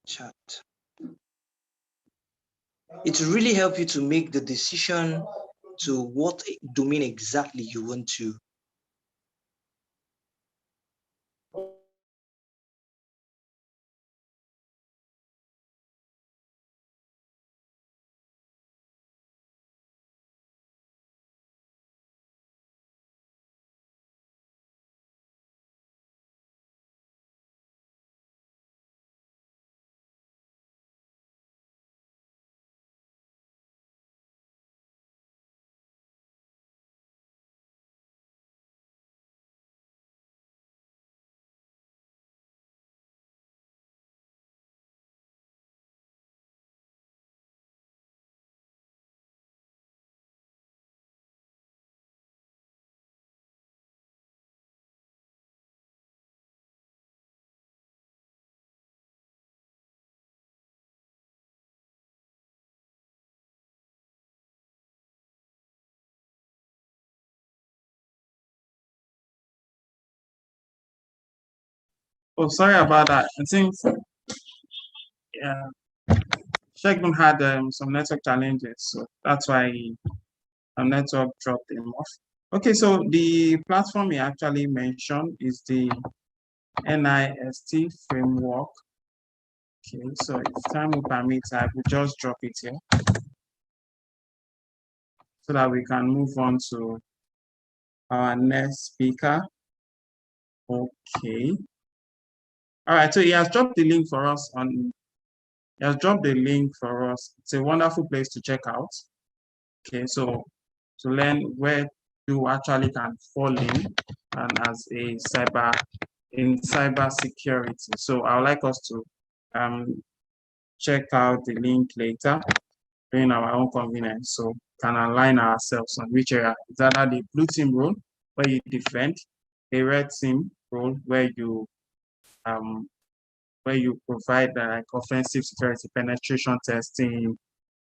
chat. It really helps you to make the decision to what domain exactly you want to. Oh, sorry about that. I think Shegun had some network challenges, so that's why network dropped him off. Okay, so the platform he actually mentioned is the NIST framework. Okay, so if time will permit, I will just drop it here so that we can move on to our next speaker. Okay. All right, so he has dropped the link for us It's a wonderful place to check out. Okay, so to learn where you actually can fall in and as a cyber security. So I would like us to check out the link later during our own convenience. So can align ourselves on which area. Is either the blue team role where you defend, a red team role where you provide like offensive security penetration testing.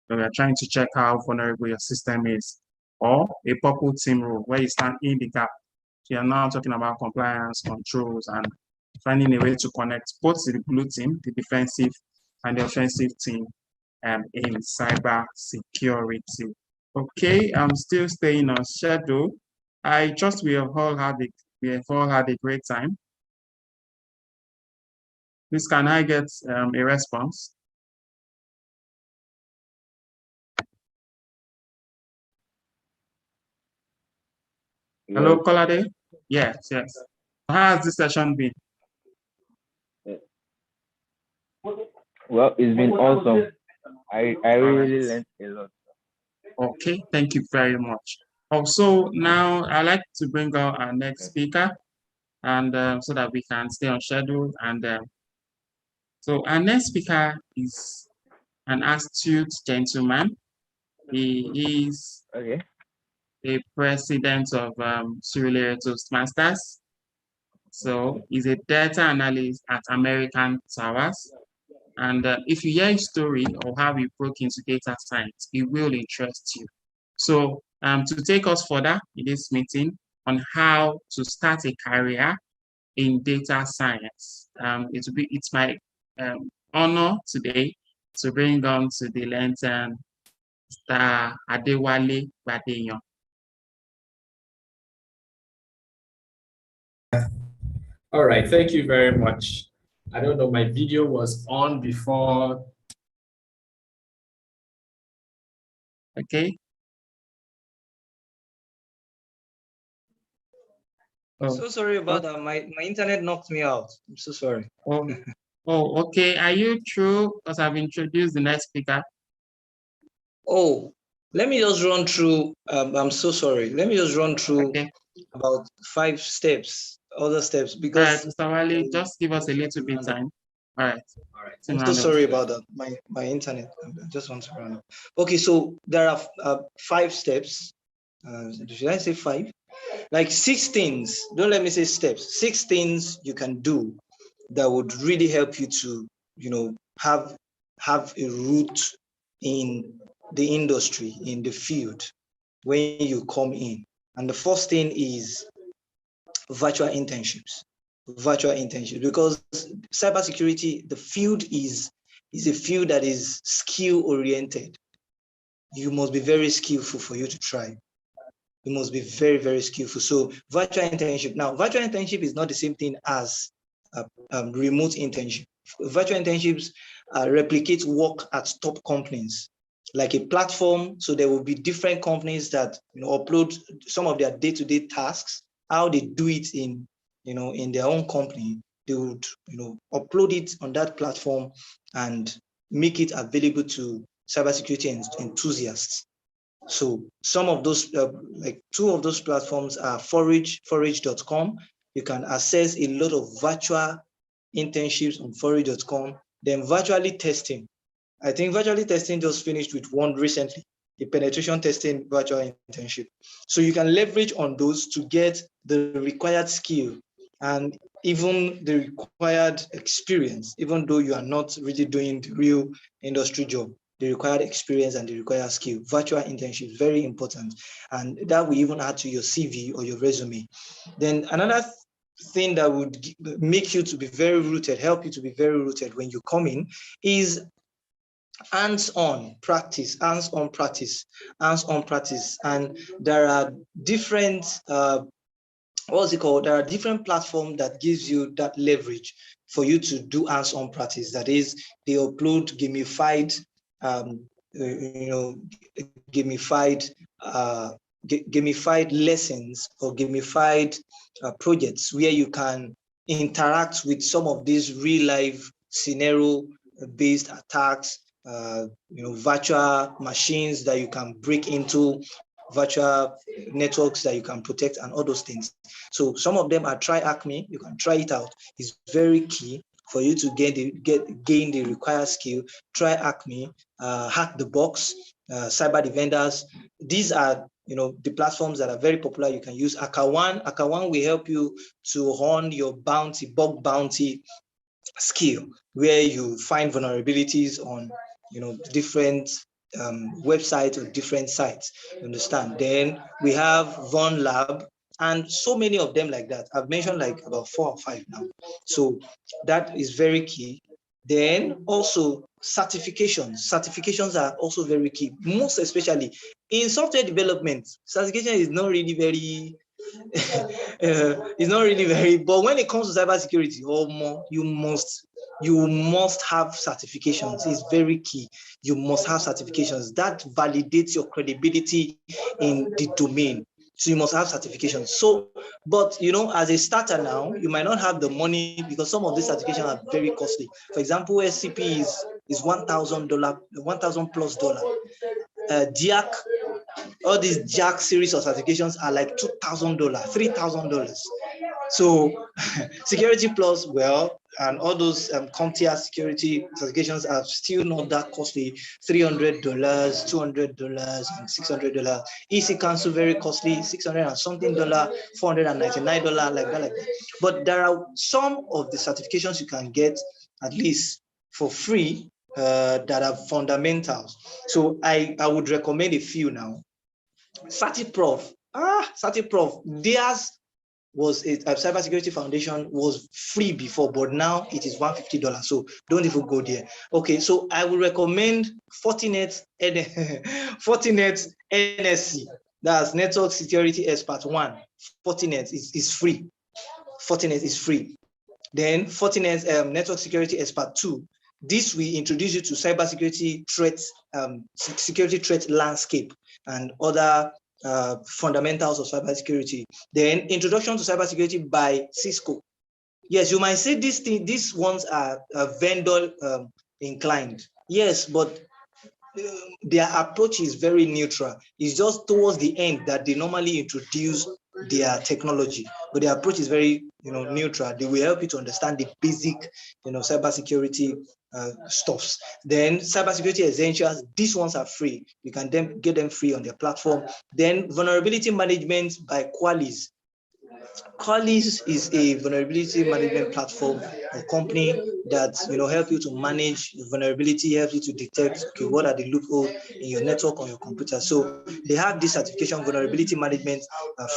So we are trying to check how vulnerable your system is, or a purple team role where you stand in the gap. So you're now talking about compliance, controls, and finding a way to connect both the blue team, the defensive, and the offensive team in cyber security. Okay, I'm still staying on schedule. I trust we have all had a great time. Please, can I get a response? Hello, Kolade? Yes. How has this session been? Well, it's been awesome. I really learned a lot. Okay, thank you very much. Also, now I'd like to bring out our next speaker, and so that we can stay on schedule. And so our next speaker is an astute gentleman. He is Okay. a president of Surulere Toastmasters. So he's a data analyst at American Towers. And if you hear his story or how he broke into data science, it will interest you. So to take us further in this meeting on how to start a career in data science, it's my honor today to bring on to the lantern Mr. Adewale Badeyan. All right, thank you very much. I don't know, my video was on before. Okay. I'm so sorry about that. My internet knocked me out. I'm so sorry. Oh, okay. Are you true? Because I've introduced the next speaker. Oh, let me just run through. I'm so sorry. Let me just run through about 5 steps, other steps, because Mr. Wale, just give us a little bit time. All right. I'm so sorry about that. My internet. I just want to run up. Okay, so there are 5 steps. Should I say 5? Like 6 things. Don't let me say steps. 6 things you can do that would really help you to, have a root in the industry, in the field when you come in. And the first thing is virtual internships. Because cybersecurity, the field is a field that is skill oriented. You must be very skillful for you to try. You must be very, very skillful. So virtual internship. Now, virtual internship is not the same thing as remote internship. Virtual internships replicate work at top companies, like a platform. So there will be different companies that upload some of their day-to-day tasks. How they do it in their own company, they would upload it on that platform and make it available to cybersecurity enthusiasts. So some of those, like 2 of those platforms are forage.com. You can access a lot of virtual internships on forage.com. Then virtually testing. I think virtually testing just finished with one recently, the penetration testing virtual internship. So you can leverage on those to get the required skill and even the required experience, even though you are not really doing the real industry job. The required experience and the required skill. Virtual internship is very important. And that will even add to your CV or your resume. Then another thing that would make you to be very rooted, help you to be very rooted when you come in, is hands-on practice. And there are different, there are different platforms that gives you that leverage for you to do hands-on practice. That is, they upload gamified gamified lessons or gamified projects where you can interact with some of these real life scenario based attacks, virtual machines that you can break into, virtual networks that you can protect, and all those things. So some of them are TryAcme. You can try it out. It's very key for you to gain the required skill. TryAcme, Hack the Box, cyber defenders. These are, the platforms that are very popular. You can use HackerOne. HackerOne will help you to hone your bug bounty skill, where you find vulnerabilities on, different websites or different sites. You understand? Then we have VulnLab, and so many of them like that. I've mentioned like about 4 or 5 now. So that is very key. Then also certifications. Certifications are also very key, most especially in software development. Certification is not really very, but when it comes to cybersecurity, or more, you must have certifications. It's very key. You must have certifications that validates your credibility in the domain. So you must have certifications. So, but as a starter now, you might not have the money because some of these certifications are very costly. For example, SCP is $1,000, $1,000+. JAC, all these JAC series of certifications are like $2,000, $3,000. So Security Plus, and all those CompTIA security certifications are still not that costly. $300, $200, and $600. EC Council very costly, $600 and something, $499, like that. But there are some of the certifications you can get at least for free that are fundamentals. So I would recommend a few now. CertiProf, theirs was a cybersecurity foundation, was free before, but now it is $150. So don't even go there. Okay, so I would recommend Fortinet NSC. That's Network Security Expert 1. Fortinet is free. Fortinet is free. Then Fortinet Network Security Expert 2. This will introduce you to cybersecurity threats, security threat landscape, and other fundamentals of cybersecurity. Then Introduction to Cybersecurity by Cisco. Yes, you might say these ones are vendor inclined. Yes, but their approach is very neutral. It's just towards the end that they normally introduce their technology, but their approach is very neutral. They will help you to understand the basic cybersecurity stuffs. Then cybersecurity essentials, these ones are free. You can then get them free on their platform. Then vulnerability management by Qualys. Qualys is a vulnerability management platform or company that help you to manage vulnerability, help you to detect what are the loopholes in your network or your computer. So they have this certification, vulnerability management,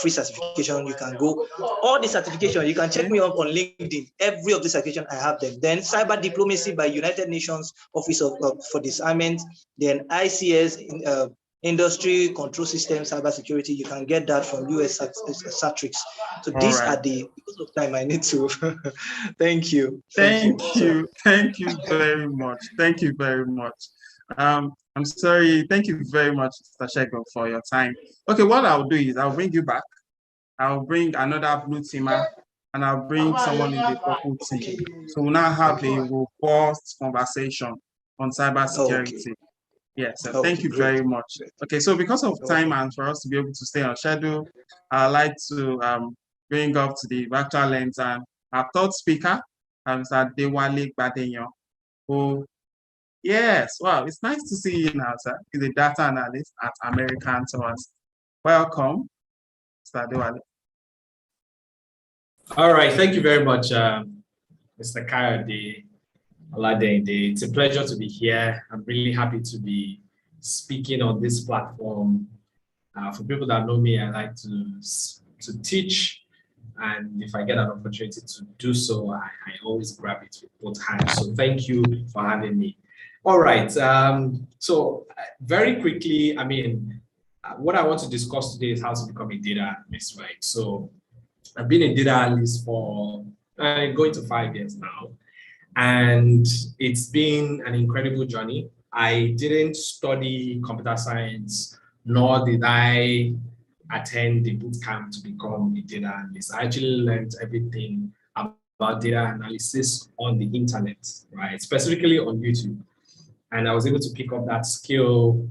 free certification. You can go all the certification. You can check me up on LinkedIn. Every of the certification I have them. Then cyber diplomacy by United Nations Office for Disarmament. Then ICS. Industry Control System Cybersecurity, you can get that from US Satrix. So these are because of time I need to. Thank you. Thank you very much. Thank you very much. I'm sorry. Thank you very much, Mr. Segun, for your time. Okay, what I'll do is I'll bring you back. I'll bring another blue teamer, and I'll bring someone in the purple team. So we'll now have a robust conversation on cybersecurity. Okay. Yes, thank you very much. Okay, so because of time and for us to be able to stay on schedule, I'd like to bring up to the virtual lens and our third speaker, Mr. Dewale Gbadeyan, who, yes, wow, it's nice to see you now, sir. He's a data analyst at American Towers. Welcome, Mr. Dewale. All right, thank you very much, Mr. Kayode Oladende. It's a pleasure to be here. I'm really happy to be speaking on this platform. For people that know me, I like to teach, and if I get an opportunity to do so, I always grab it with both hands. So thank you for having me. All right, so very quickly, what I want to discuss today is how to become a data analyst, right? So I've been a data analyst for going to 5 years now. And it's been an incredible journey. I didn't study computer science, nor did I attend the boot camp to become a data analyst. I actually learned everything about data analysis on the internet, right? Specifically on YouTube. And I was able to pick up that skill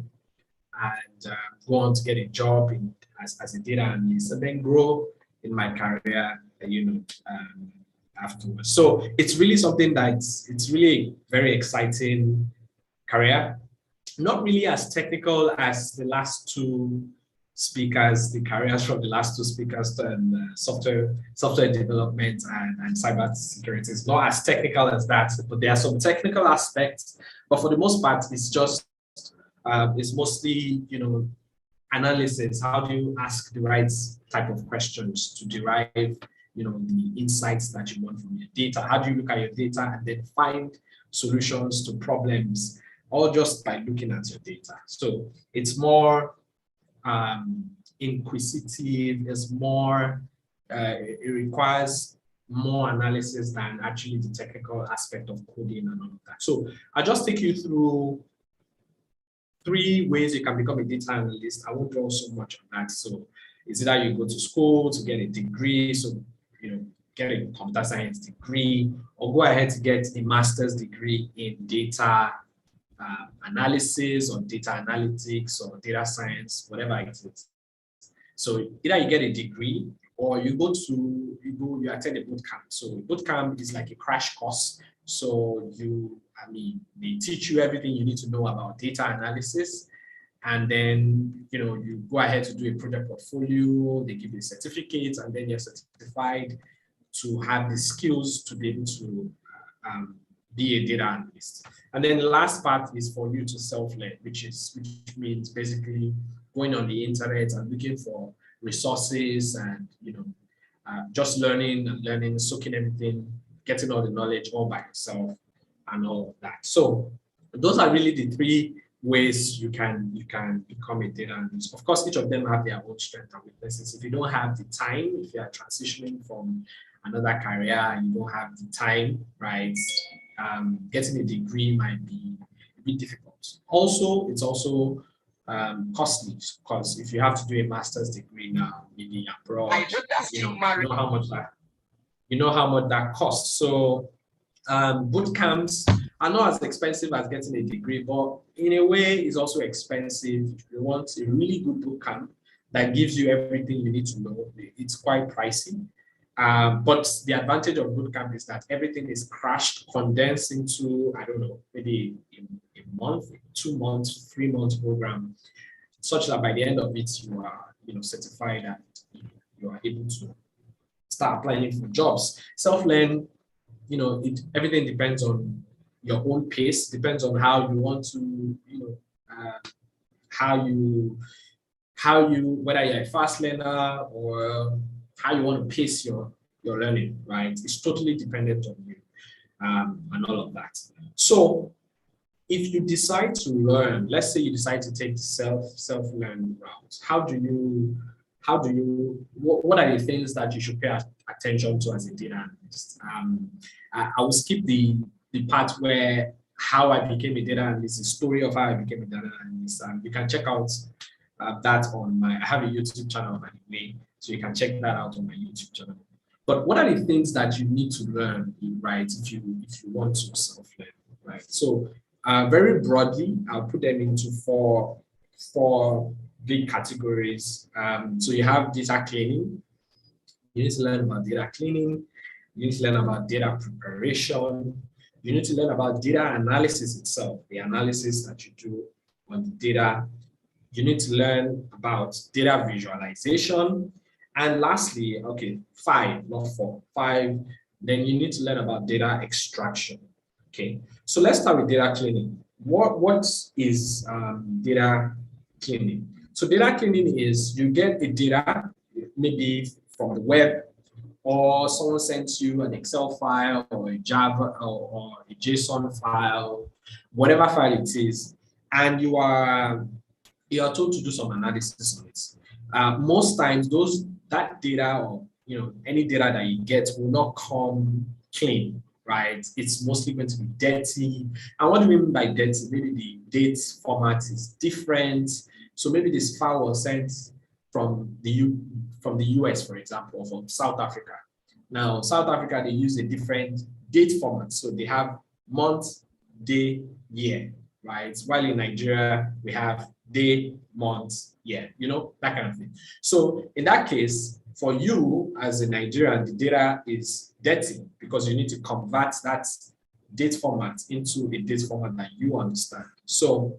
and go on to get a job as a data analyst and then grow in my career, afterwards. So it's really something it's really a very exciting career. not really as technical as the last two speakers, the careers from the last two speakers, software development and cyber security. It's not as technical as that, but there are some technical aspects. But for the most part, it's just it's mostly, you know, analysis. How do you ask the right type of questions to derive, you know, the insights that you want from your data? How do you look at your data and then find solutions to problems, all just by looking at your data? So it's more inquisitive, it's more, it requires more analysis than actually the technical aspect of coding and all of that. So I'll just take you through 3 ways you can become a data analyst. I won't draw so much on that. So it's either you go to school to get a degree, so, you know, get a computer science degree, or go ahead to get a master's degree in data analysis or data analytics or data science, whatever it is. So either you get a degree or you attend a boot camp. So boot camp is like a crash course. So they teach you everything you need to know about data analysis. And then, you know, you go ahead to do a project portfolio, they give you a certificate, and then you're certified to have the skills to be able to be a data analyst. And then the last part is for you to self-learn, which means basically going on the internet and looking for resources and, you know, just learning, soaking everything, getting all the knowledge all by yourself and all of that. So those are really the 3 ways you can become a data analyst. Of course, each of them have their own strengths and weaknesses. If you don't have the time, if you are transitioning from another career and you don't have the time, right, getting a degree might be a bit difficult. Also, it's also costly, because if you have to do a master's degree now, maybe abroad, you know how much that costs. So boot camps are not as expensive as getting a degree, but in a way, it's also expensive. If you want a really good boot camp that gives you everything you need to know, it's quite pricey. But the advantage of bootcamp is that everything is condensed into, I don't know, maybe a month, 2 months, 3 months program, such that by the end of it, you are, you know, certified and you are able to start applying for jobs. Self-learn, you know, everything depends on your own pace, depends on how you want to, you know, whether you're a fast learner or how you want to pace your learning, right? It's totally dependent on you and all of that. So if you decide to learn, let's say you decide to take the self-learn route, what are the things that you should pay attention to as a data analyst? I will skip the part where how I became a data analyst, the story of how I became a data analyst. You can check out that on I have a YouTube channel, by the way, so you can check that out on my YouTube channel. But what are the things that you need to learn, right, if you want to self-learn, right? So very broadly, I'll put them into four big categories. So you have data cleaning. You need to learn about data cleaning. You need to learn about data preparation. You need to learn about data analysis itself, the analysis that you do on the data. You need to learn about data visualization. And lastly, okay, 5, not 4, 5, then you need to learn about data extraction. Okay, so let's start with data cleaning. What is data cleaning? So data cleaning is you get the data, maybe from the web, or someone sends you an Excel file or a Java or a JSON file, whatever file it is, and you are told to do some analysis on it. Most times, that data, or any data that you get, will not come clean, right? It's mostly going to be dirty. And what do we mean by dirty? Maybe the date format is different. So maybe this file was sent from the US, for example, or from South Africa. Now, South Africa, they use a different date format. So they have month, day, year, right? While in Nigeria, we have day, month, year, that kind of thing. So in that case, for you as a Nigerian, the data is dirty because you need to convert that date format into a date format that you understand. So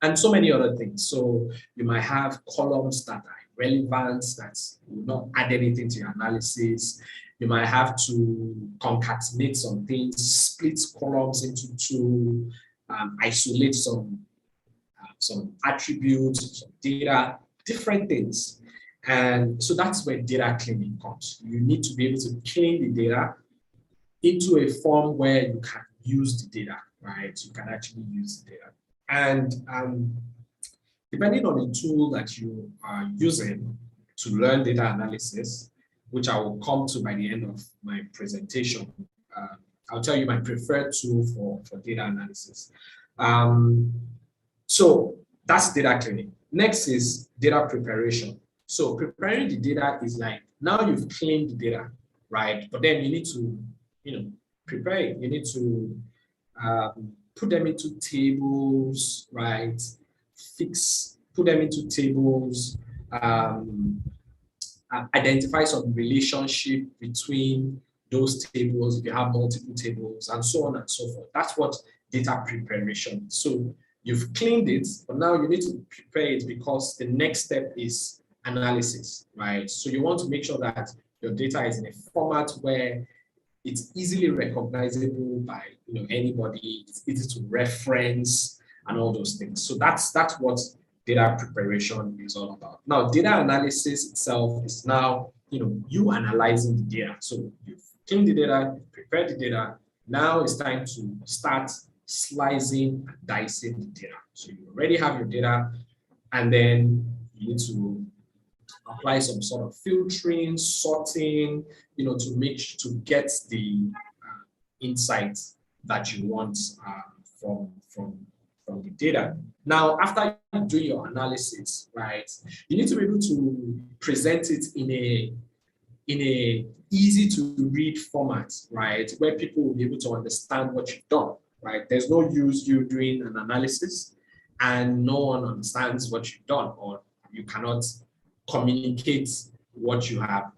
and so many other things. So you might have columns that are relevant, that will not add anything to your analysis. You might have to concatenate some things, split columns into two, isolate some attributes, some data, different things. And so that's where data cleaning comes. You need to be able to clean the data into a form where you can use the data, right? You can actually use the data. And depending on the tool that you are using to learn data analysis, which I will come to by the end of my presentation, I'll tell you my preferred tool for data analysis. So that's data cleaning. Next is data preparation. So preparing the data is like, now you've cleaned the data, right? But then you need to, prepare it. You need to put them into tables, right? Put them into tables, identify some relationship between those tables, if you have multiple tables, and so on and so forth. That's what data preparation is. So you've cleaned it, but now you need to prepare it because the next step is analysis, right? So you want to make sure that your data is in a format where it's easily recognizable by anybody, it's easy to reference and all those things. So that's what data preparation is all about. Now, data analysis itself is now you analyzing the data. So you've cleaned the data, prepared the data. Now it's time to start slicing and dicing the data. So you already have your data, and then you need to apply some sort of filtering, sorting, to get the insights that you want from the data. Now, after you do your analysis, right, you need to be able to present it in a easy to read format, right, where people will be able to understand what you've done, right? There's no use you doing an analysis and no one understands what you've done, or you cannot communicate what you have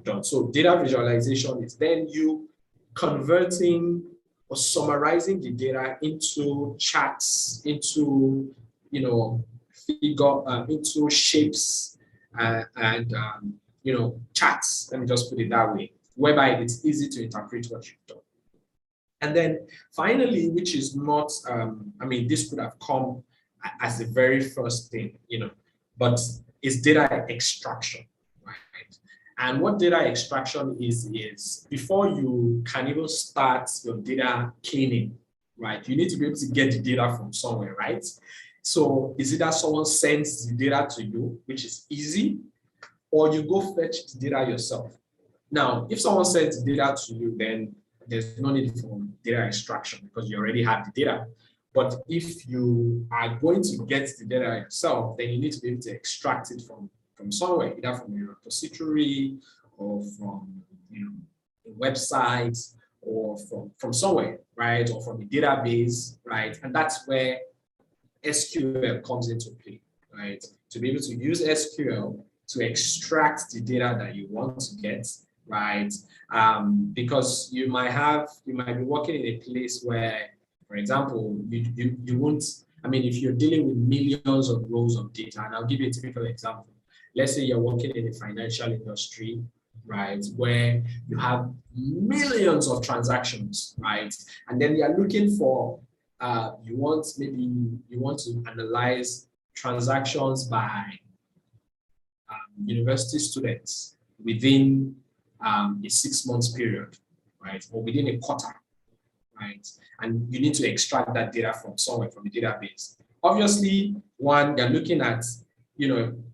done. So data visualization is then you converting or summarizing the data into charts, into into shapes and charts. Let me just put it that way, whereby it's easy to interpret what you've done. And then finally, which is not, this could have come as the very first thing, but is data extraction, right? And what data extraction is before you can even start your data cleaning, right? You need to be able to get the data from somewhere, right? So is it that someone sends the data to you, which is easy, or you go fetch the data yourself? Now, if someone sends the data to you, then there's no need for data extraction because you already have the data. But if you are going to get the data yourself, then you need to be able to extract it from somewhere, either from your repository or from a website or from somewhere, right? Or from a database, right? And that's where SQL comes into play, right? To be able to use SQL to extract the data that you want to get, right? Because you might be working in a place where, for example, you won't, if you're dealing with millions of rows of data, and I'll give you a typical example. Let's say you're working in the financial industry, right, where you have millions of transactions, right? And then you're looking for, you want to analyze transactions by university students within a 6 months period, right? Or within a quarter, right? And you need to extract that data from somewhere, from the database. Obviously, one, you're looking at,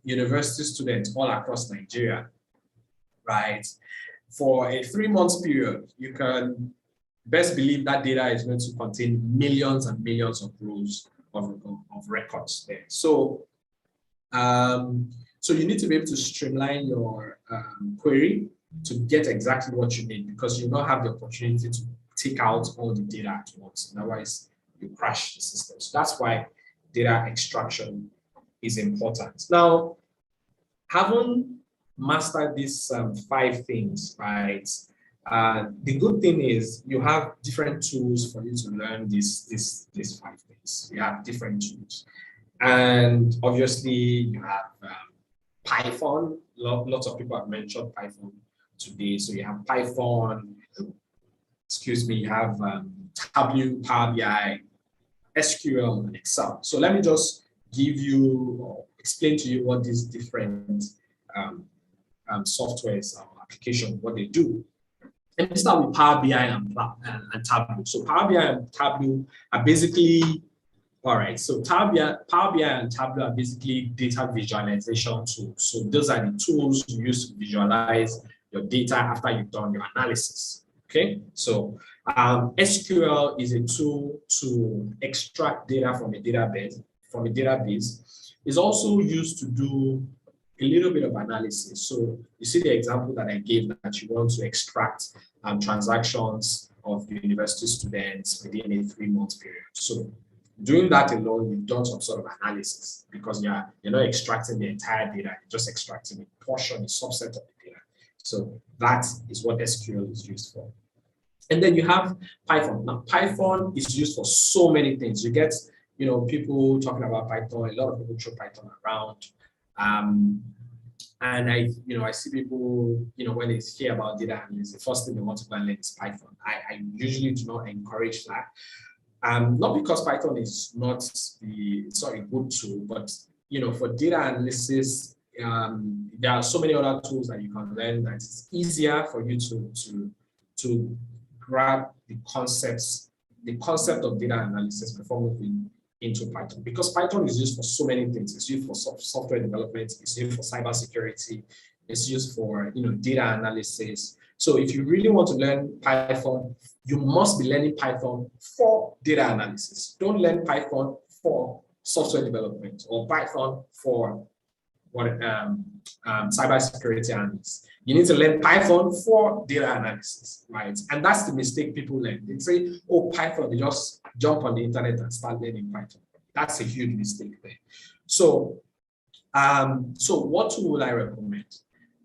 university students all across Nigeria, right? For a 3 months period, you can best believe that data is going to contain millions and millions of rows of records there. So, so you need to be able to streamline your query to get exactly what you need, because you don't have the opportunity to take out all the data at once. Otherwise, you crash the system. So that's why data extraction is important. Now, having mastered these 5 things, right? The good thing is you have different tools for you to learn these 5 things. You have different tools. And obviously, you have Python. Lots of people have mentioned Python today. So you have Python, excuse me, you have Tableau, Power BI, SQL, and Excel. So let me just give you or explain to you what these different softwares or applications, what they do. Let me start with Power BI and Tableau. So Power BI and Tableau are basically, all right, so Power BI and Tableau are basically data visualization tools. So those are the tools you use to visualize your data after you've done your analysis. Okay, so SQL is a tool to extract data from a database. It's also used to do a little bit of analysis. So you see the example that I gave that you want to extract transactions of university students within a 3-month period. So doing that alone, you've done some sort of analysis because you're not extracting the entire data, you're just extracting a portion, a subset of the data. So that is what SQL is used for. And then you have Python. Now, Python is used for so many things. You get, people talking about Python, a lot of people throw Python around. And I see people, when they hear about data analysis, the first thing they want to learn is Python. I usually do not encourage that. Not because Python is not a good tool, but for data analysis, there are so many other tools that you can learn that it's easier for you to grab the concept of data analysis before moving into Python, because Python is used for so many things. It's used for software development, it's used for cybersecurity, it's used for data analysis. So if you really want to learn Python, you must be learning Python for data analysis. Don't learn Python for software development or Python for cybersecurity analysis. You need to learn Python for data analysis, right? And that's the mistake people learn. They say, oh, Python, they just jump on the internet and start learning Python. That's a huge mistake there. So, what tool will I recommend?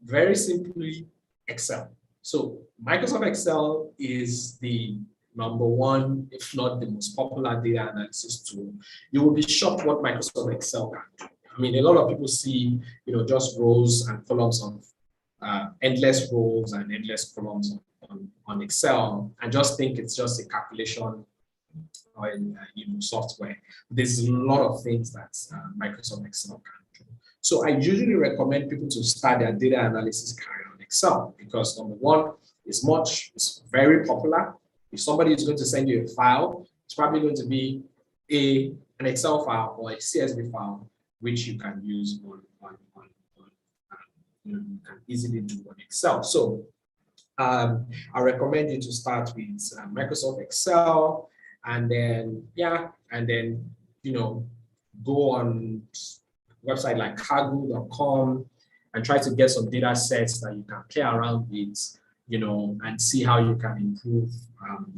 Very simply, Excel. So Microsoft Excel is the #1, if not the most popular data analysis tool. You will be shocked what Microsoft Excel can do. I mean, a lot of people see, just rows and columns of endless rows and endless columns on Excel and just think it's just a calculation or software. There's a lot of things that Microsoft Excel can do. So I usually recommend people to start their data analysis career on Excel because #1, it's very popular. If somebody is going to send you a file, it's probably going to be an Excel file or a CSV file, which you can use you can easily do on Excel. So I recommend you to start with Microsoft Excel, and then go on website like Kaggle.com and try to get some data sets that you can play around with, and see how you can improve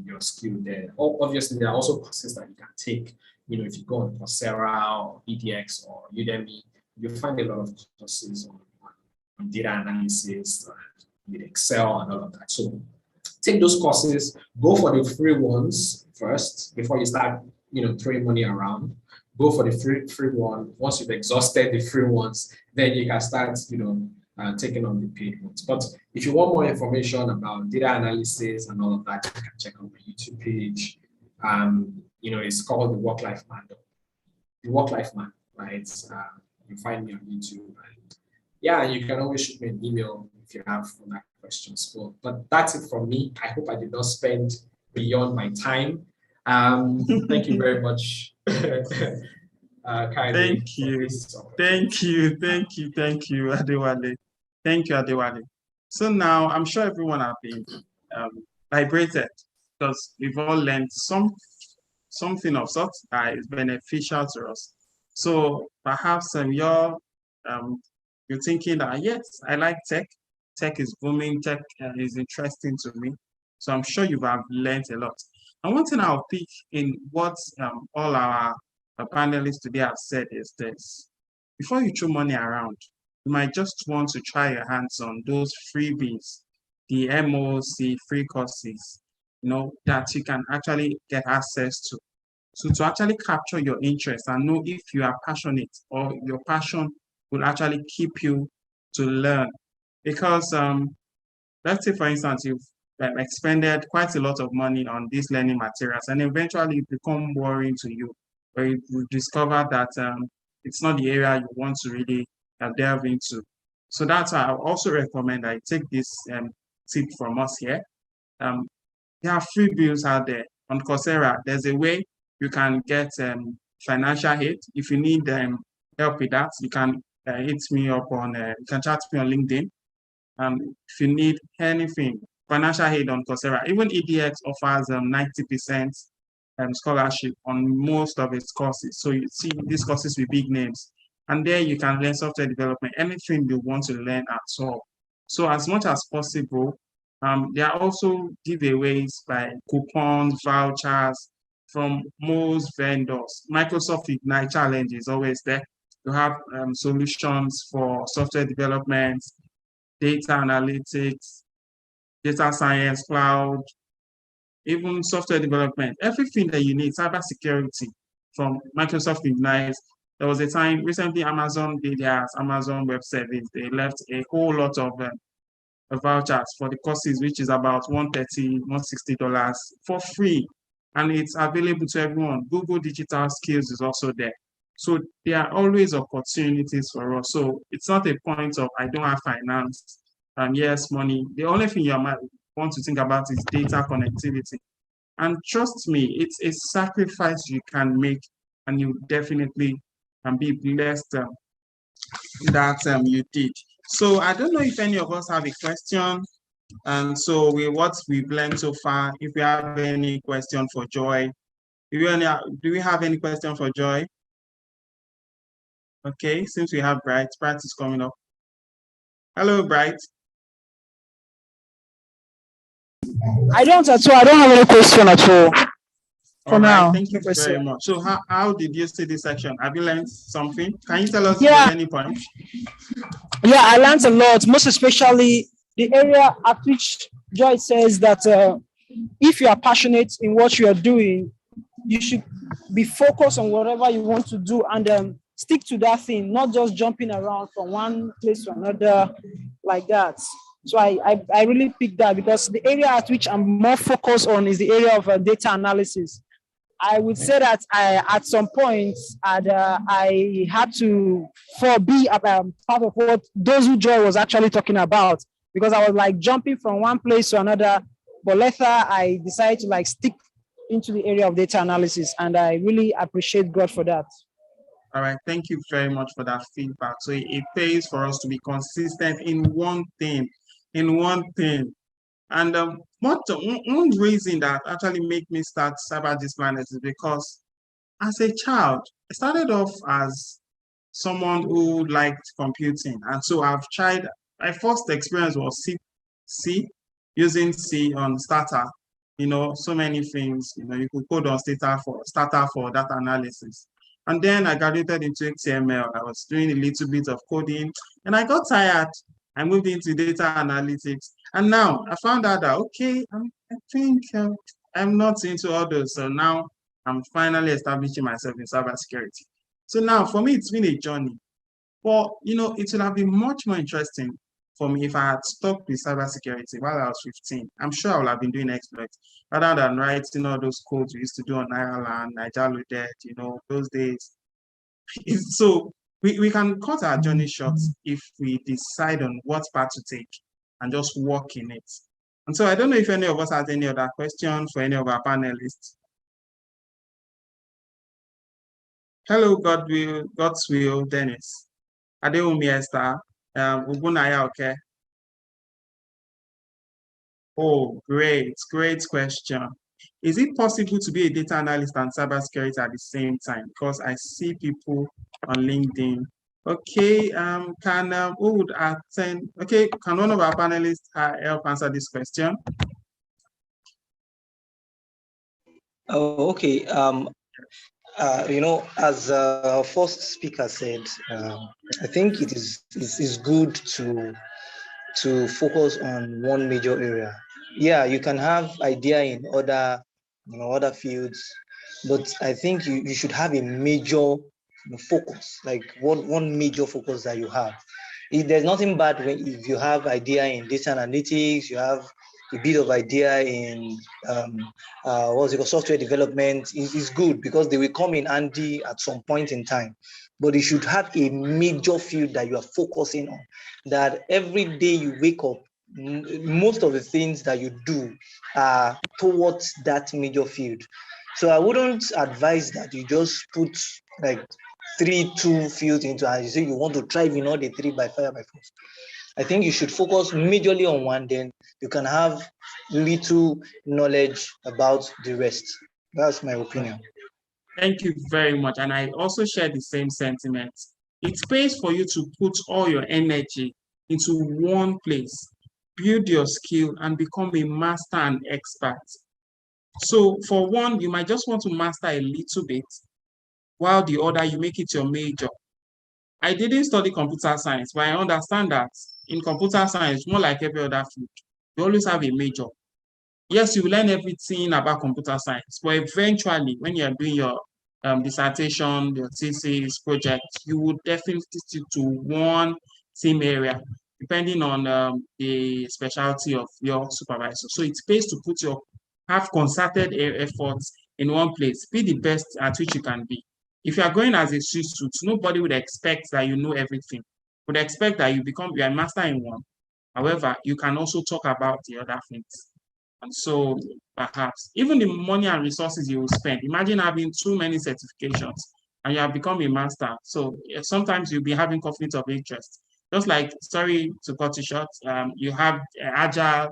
your skill there. Obviously, there are also courses that you can take. If you go on Coursera or EDX or Udemy, you'll find a lot of courses on data analysis with Excel and all of that. So take those courses, go for the free ones first before you start, throwing money around. Go for the free one. Once you've exhausted the free ones, then you can start, taking on the paid ones. But if you want more information about data analysis and all of that, you can check out my YouTube page. It's called the Work-Life Man. The Work-Life Man, right? You find me on YouTube. And you can always shoot me an email if you have further questions. But that's it from me. I hope I did not spend beyond my time. Thank you very much. Thank you, Adewale. Thank you, Adewale. So now I'm sure everyone has been liberated because we've all learned something of sort that is beneficial to us. So perhaps you're thinking that, yes, I like tech. Tech is booming. Tech is interesting to me. So I'm sure you have learned a lot. And one thing I'll pick in what all our panelists today have said is this. Before you throw money around, you might just want to try your hands on those freebies, the MOOC free courses, that you can actually get access to. So to actually capture your interest and know if you are passionate or your passion will actually keep you to learn. Because let's say, for instance, you've expended quite a lot of money on these learning materials, and eventually it become boring to you, or you discover that it's not the area you want to really delve into. So that's why I also recommend that you take this tip from us here. There are free bills out there on Coursera. There's a way you can get financial aid. If you need help with that, you can hit me up on, you can chat me on LinkedIn. If you need anything, financial aid on Coursera, even EDX offers 90% scholarship on most of its courses. So you see these courses with big names, and there you can learn software development, anything you want to learn at all. So as much as possible, there are also giveaways by coupons, vouchers from most vendors. Microsoft Ignite Challenge is always there. You have solutions for software development, data analytics, data science, cloud, even software development, everything that you need, cybersecurity from Microsoft Ignite. There was a time recently Amazon did their Amazon Web Service. They left a whole lot of vouchers for the courses, which is about $130, $160 for free. And it's available to everyone. Google Digital Skills is also there. So there are always opportunities for us. So it's not a point of I don't have finance and yes, money. The only thing you might want to think about is data connectivity. And trust me, it's a sacrifice you can make, and you definitely can be blessed that you did. So I don't know if any of us have a question. And so what we've learned so far, if we have any question for Joy, do we have any question for Joy? Okay, since we have Bright is coming up. Hello, Bright. I don't at all. I don't have any question at all. For now. Thank you very much. So how did you see this section? Have you learned something? Can you tell us at any point? Yeah, I learned a lot, most especially the area at which Joy says that if you are passionate in what you are doing, you should be focused on whatever you want to do and stick to that thing, not just jumping around from one place to another like that. So I really picked that because the area at which I'm more focused on is the area of data analysis. I would say that at some point I had to be part of what those who Joy was actually talking about, because I was like jumping from one place to another. But later I decided to like stick into the area of data analysis, and I really appreciate God for that. All right, thank you very much for that feedback. So it pays for us to be consistent in one thing, And one reason that actually made me start Cyber Gist Planet is because as a child, I started off as someone who liked computing. And so I've tried, my first experience was C, using C on Starter. So many things, you could code on Starter for data analysis. And then I graduated into XML. I was doing a little bit of coding and I got tired. I moved into data analytics. And now I found out that, okay, I think I'm not into all those. So now I'm finally establishing myself in cybersecurity. So now for me, it's been a journey. But, it would have been much more interesting for me if I had stuck with cybersecurity while I was 15. I'm sure I would have been doing exploits rather than writing all those codes we used to do on Ireland, Niger Loaded, those days. So we can cut our journey short if we decide on what path to take and just walk in it. And so I don't know if any of us has any other questions for any of our panelists. Hello, God's will, Dennis. Adeomi Esther, Ubunaya, okay? Oh, great question. Is it possible to be a data analyst and cybersecurity at the same time? Because I see people on LinkedIn. Okay, who would attend? Okay, can one of our panelists help answer this question? Oh, okay. As our first speaker said, I think it is good to focus on one major area. Yeah, you can have idea in other fields, but I think you should have a major focus, like one major focus that you have. There's nothing bad if you have idea in data analytics, you have a bit of idea in what's it called, software development. Is good because they will come in handy at some point in time. But you should have a major field that you are focusing on. That every day you wake up, most of the things that you do are towards that major field. So I wouldn't advise that you just put like 2 fields into, and you say you want to thrive in all the 3 by fire by force. I think you should focus majorly on one, then you can have little knowledge about the rest. That's my opinion. Thank you very much. And I also share the same sentiment. It pays for you to put all your energy into one place, build your skill, and become a master and expert. So for one, you might just want to master a little bit, while the other, you make it your major. I didn't study computer science, but I understand that in computer science, more like every other field, you always have a major. Yes, you learn everything about computer science, but eventually, when you're doing your dissertation, your thesis, project, you would definitely stick to one same area, depending on the specialty of your supervisor. So it pays to have concerted efforts in one place, be the best at which you can be. If you are going as a Swiss suit, nobody would expect that you know everything. Would expect that you are a master in one. However, you can also talk about the other things. And so perhaps even the money and resources you will spend, imagine having too many certifications and you have become a master. So sometimes you'll be having conflict of interest. Just like, sorry to cut you short, you have Agile,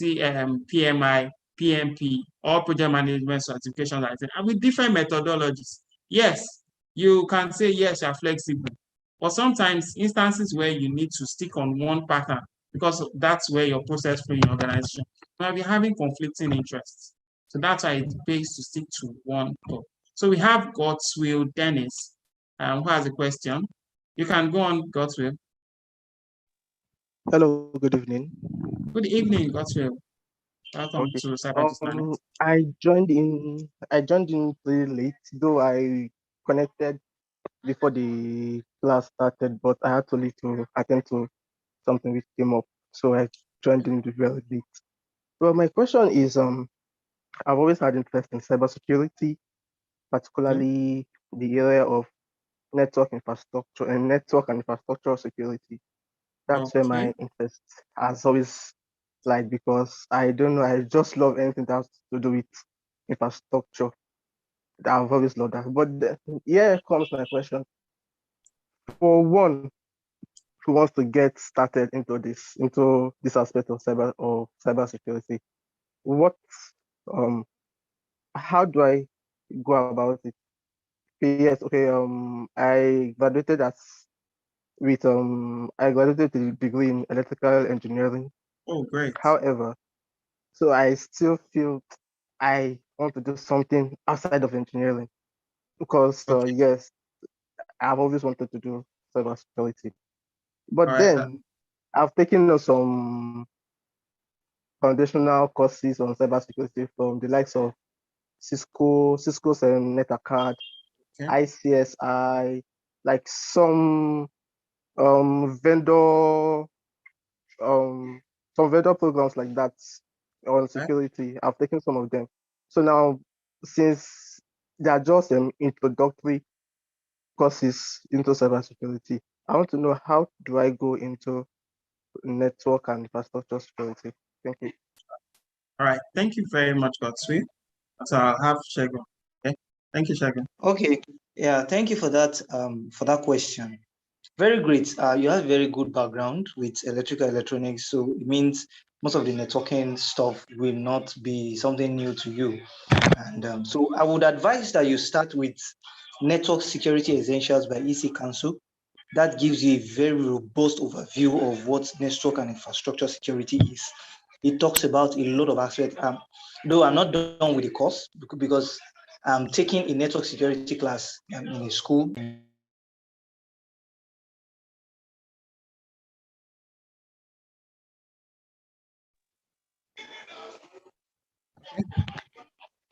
PMI, PMP, all project management certifications, and with different methodologies. Yes, you can say, yes, you're flexible. But sometimes instances where you need to stick on one pattern because that's where your process flow in your organization, you might be having conflicting interests. So that's why it pays to stick to one goal. So we have God's Will Dennis, who has a question. You can go on, God's Will. Hello, good evening. Good evening, God's Will. Welcome Okay. to Cyber Planet. I joined in pretty late, though I connected before the class started, but I had to leave to attend to something which came up. So I joined in very late. Well, my question is I've always had interest in cybersecurity, particularly the area of network infrastructure and network and infrastructure security. That's where Okay. my interest has always lied, because I don't know, I just love anything that has to do with infrastructure. I've always loved that. But here comes my question. For one who wants to get started into this aspect of cybersecurity, what um how do I go about it? Yes, okay. I graduated with a degree in electrical engineering. Oh, great. However, so I still feel I want to do something outside of engineering, because Okay. yes, I've always wanted to do cybersecurity. All But right. then I've taken some foundational courses on cybersecurity from the likes of Cisco's NetAcad, Okay. ICSI, like um vendor um some vendor programs like that on Okay. security. I've taken some of them. So now, since they are just introductory courses into cybersecurity, I want to know, how do I go into network and infrastructure security? Thank you. All right. Thank you very much, Godswill. So I'll have Shegun. Okay. Thank you, Shegun. Okay, yeah, thank you for that question. Very great. You have very good background with electrical electronics, so it means most of the networking stuff will not be something new to you. And so I would advise that you start with Network Security Essentials by EC Council. That gives you a very robust overview of what network and infrastructure security is. It talks about a lot of aspects. Though I'm not done with the course because I'm taking a network security class in a school.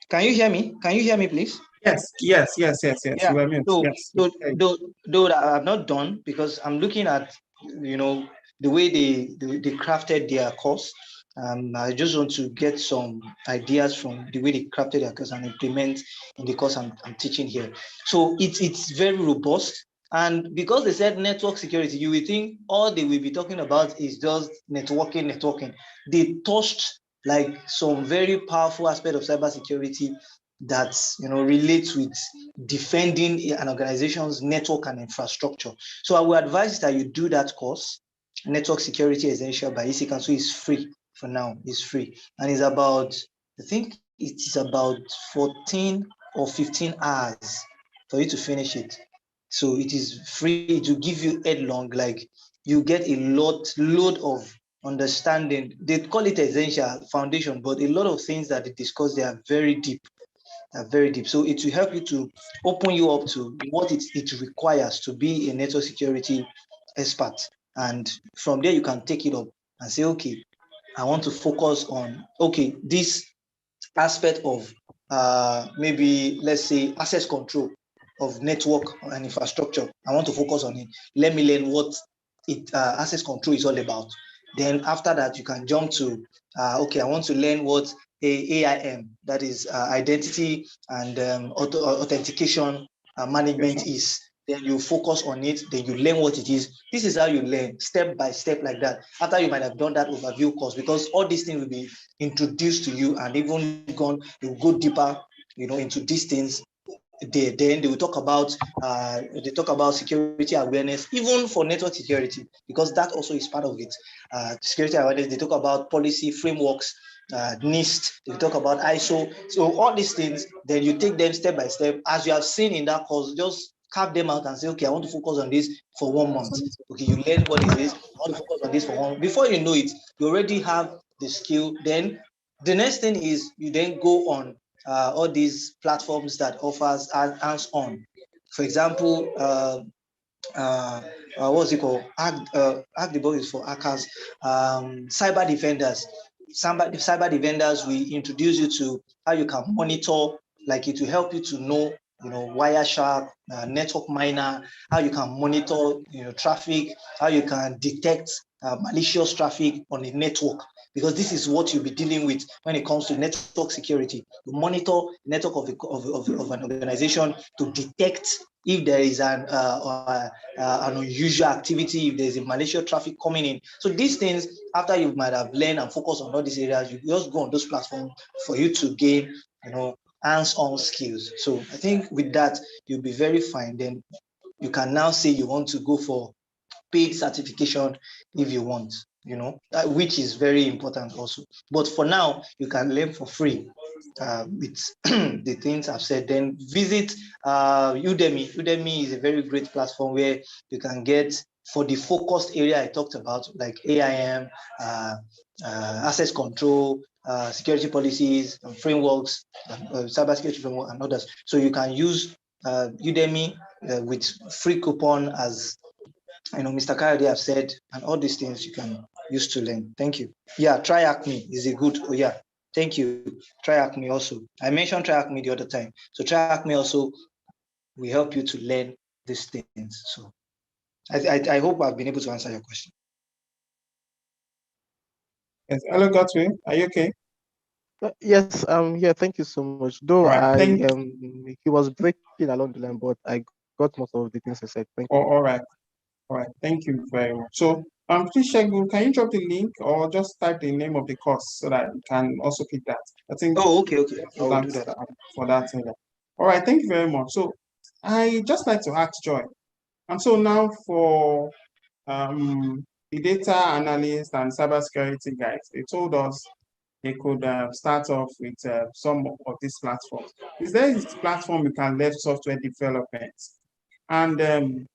Can you hear me? Can you hear me, please? Yes. Yeah. You were mute. So, Yes. though I'm not done because I'm looking at, the way they crafted their course. I just want to get some ideas from the way they crafted their course and implement in the course I'm teaching here. So it's very robust. And because they said network security, you will think all they will be talking about is just networking. They touched like some very powerful aspect of cybersecurity that relates with defending an organization's network and infrastructure. So I would advise that you do that course, Network Security Essential by EC Council. Is free for now. It's free, and it's about, I think it is about 14 or 15 hours for you to finish it. So it is free to give you headlong, like you get a load of understanding. They call it essential foundation, but a lot of things that they discuss, they are very deep. So it will help you to open you up to what it requires to be a network security expert. And from there, you can take it up and say, okay, I want to focus on, this aspect of maybe, let's say, access control of network and infrastructure. I want to focus on it. Let me learn what access control is all about. Then after that, you can jump to, I want to learn what AIM, that is identity and authentication management is. Then you focus on it, then you learn what it is. This is how you learn, step by step, like that. After you might have done that overview course, because all these things will be introduced to you, and even you go deeper, into these things. Then they will talk about security awareness, even for network security, because that also is part of it. Security awareness. They talk about policy frameworks, NIST. They talk about ISO. So all these things, then you take them step by step, as you have seen in that course. Just carve them out and say, okay, I want to focus on this for 1 month. Okay, you learn what it is. I want to focus on this for 1 month. Before you know it, you already have the skill. Then the next thing is you then go on all these platforms that offers hands-on. For example, what's it called? Hack the Box is for hackers. Cyber defenders. Cyber defenders, we introduce you to how you can monitor, like it will help you to know, Wireshark, network miner, how you can monitor, traffic, how you can detect malicious traffic on a network, because this is what you'll be dealing with when it comes to network security. You monitor the network of an organization to detect if there is an unusual activity, if there's a malicious traffic coming in. So these things, after you might have learned and focused on all these areas, you just go on those platforms for you to gain, hands-on skills. So I think with that, you'll be very fine. Then you can now say you want to go for paid certification if you want, which is very important also. But for now, you can learn for free with the things I've said. Then visit Udemy. Udemy is a very great platform where you can get, for the focused area I talked about, like AIM, access control, security policies and frameworks, cybersecurity framework and others. So you can use Udemy with free coupon, as Mr. Kayode have said, and all these things you can use to learn. Thank you. Yeah, try Acme is a good. Oh yeah, thank you. Try Acme also. I mentioned try Acme the other time. So try Acme also will help you to learn these things. So I hope I've been able to answer your question. Yes. Hello, Godwin. Are you okay? Yes, yeah, thank you so much. Though right, he was breaking along the line, but I got most of the things I said. Thank you. all right. Thank you very much. So, please, Segun, can you drop the link or just type the name of the course so that you can also pick that? I think. Oh, okay. I will do that. For that. All right. Thank you very much. So, I just like to ask Joy. And so now for the data analyst and cybersecurity guys, they told us they could start off with some of these platforms. Is there this platform you can learn software development? And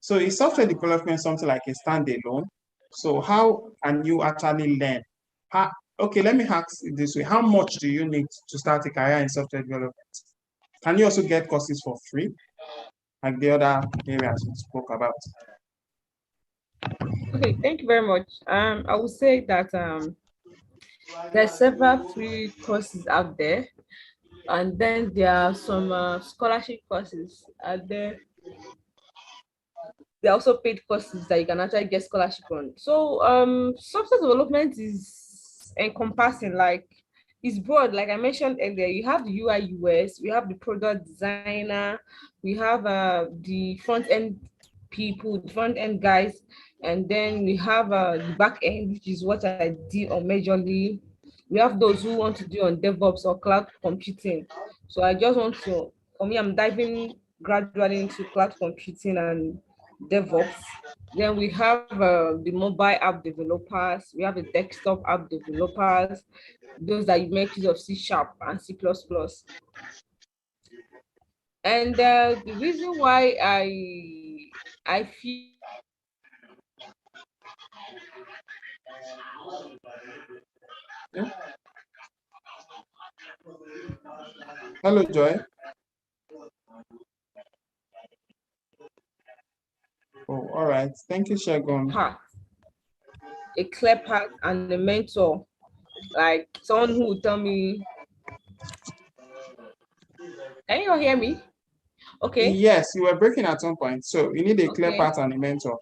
so is software development something like a standalone? So how can you actually learn? Okay, let me ask it this way. How much do you need to start a career in software development? Can you also get courses for free, like the other areas we spoke about? Okay, thank you very much. I would say that There's several free courses out there, and then there are some scholarship courses, and then there are also paid courses that you can actually get scholarship on. So software development is encompassing, like it's broad. Like I mentioned earlier, you have the UI UX, we have the product designer, we have the front end people, the front end guys, and then we have the back end, which is what I did on majorly. We have those who want to do on DevOps or cloud computing. So I just want to, for me, I'm diving gradually into cloud computing and DevOps. Then we have the mobile app developers, we have the desktop app developers, those that you make use of C# and C++. And the reason why I feel Hello, Joy. Oh, all right. Thank you, Shagun. path, a clear path and a mentor, like someone who will tell me, can you hear me? Okay. Yes, you were breaking at some point. So you need a clear Okay. path and a mentor.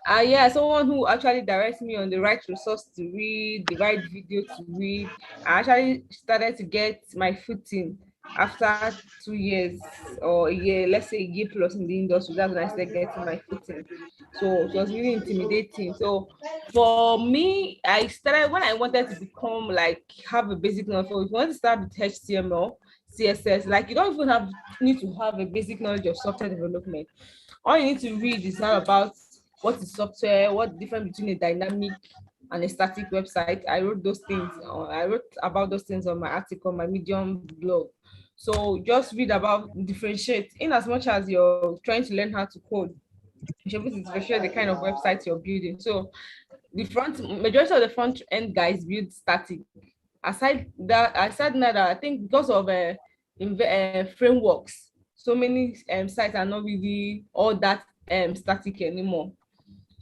Yeah, someone who actually directs me on the right resource to read, the right video to read. I actually started to get my footing after 2 years or a year, let's say a year plus in the industry. That's when I started getting my footing. So it was really intimidating. So for me, I started when I wanted to become like have a basic knowledge. So if you want to start with HTML, CSS, like you don't even need to have a basic knowledge of software development. All you need to read is how about what is software, what the difference between a dynamic and a static website. I wrote those things. I wrote about those things on my article, my Medium blog. So just read about, differentiate. In as much as you're trying to learn how to code, you should be able to differentiate the kind of website you're building. So the majority of the front end guys build static. Aside that, I think because of frameworks, so many sites are not really all that static anymore.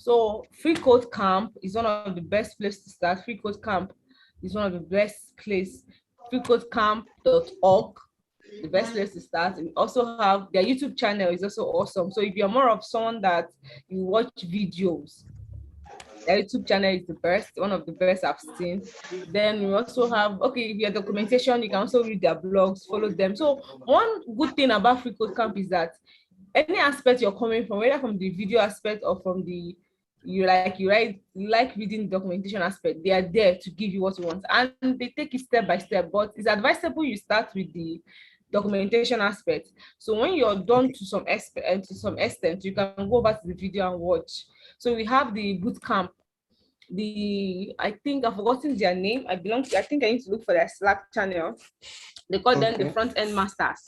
So Free Code Camp is one of the best places to start. Free Code Camp is one of the best place. freecodecamp.org, the best place to start. We also have their YouTube channel is also awesome. So if you're more of someone that you watch videos, their YouTube channel is the best, one of the best I've seen. Then we also have, okay, if you're documentation, you can also read their blogs, follow them. So one good thing about Free Code Camp is that any aspect you're coming from, whether from the video aspect or from the you like reading the documentation aspect, they are there to give you what you want, and they take it step by step. But it's advisable you start with the documentation aspect. So when you're done to some extent, you can go back to the video and watch. So we have the boot camp. I think I've forgotten their name. I think I need to look for their Slack channel. They call them the front end masters.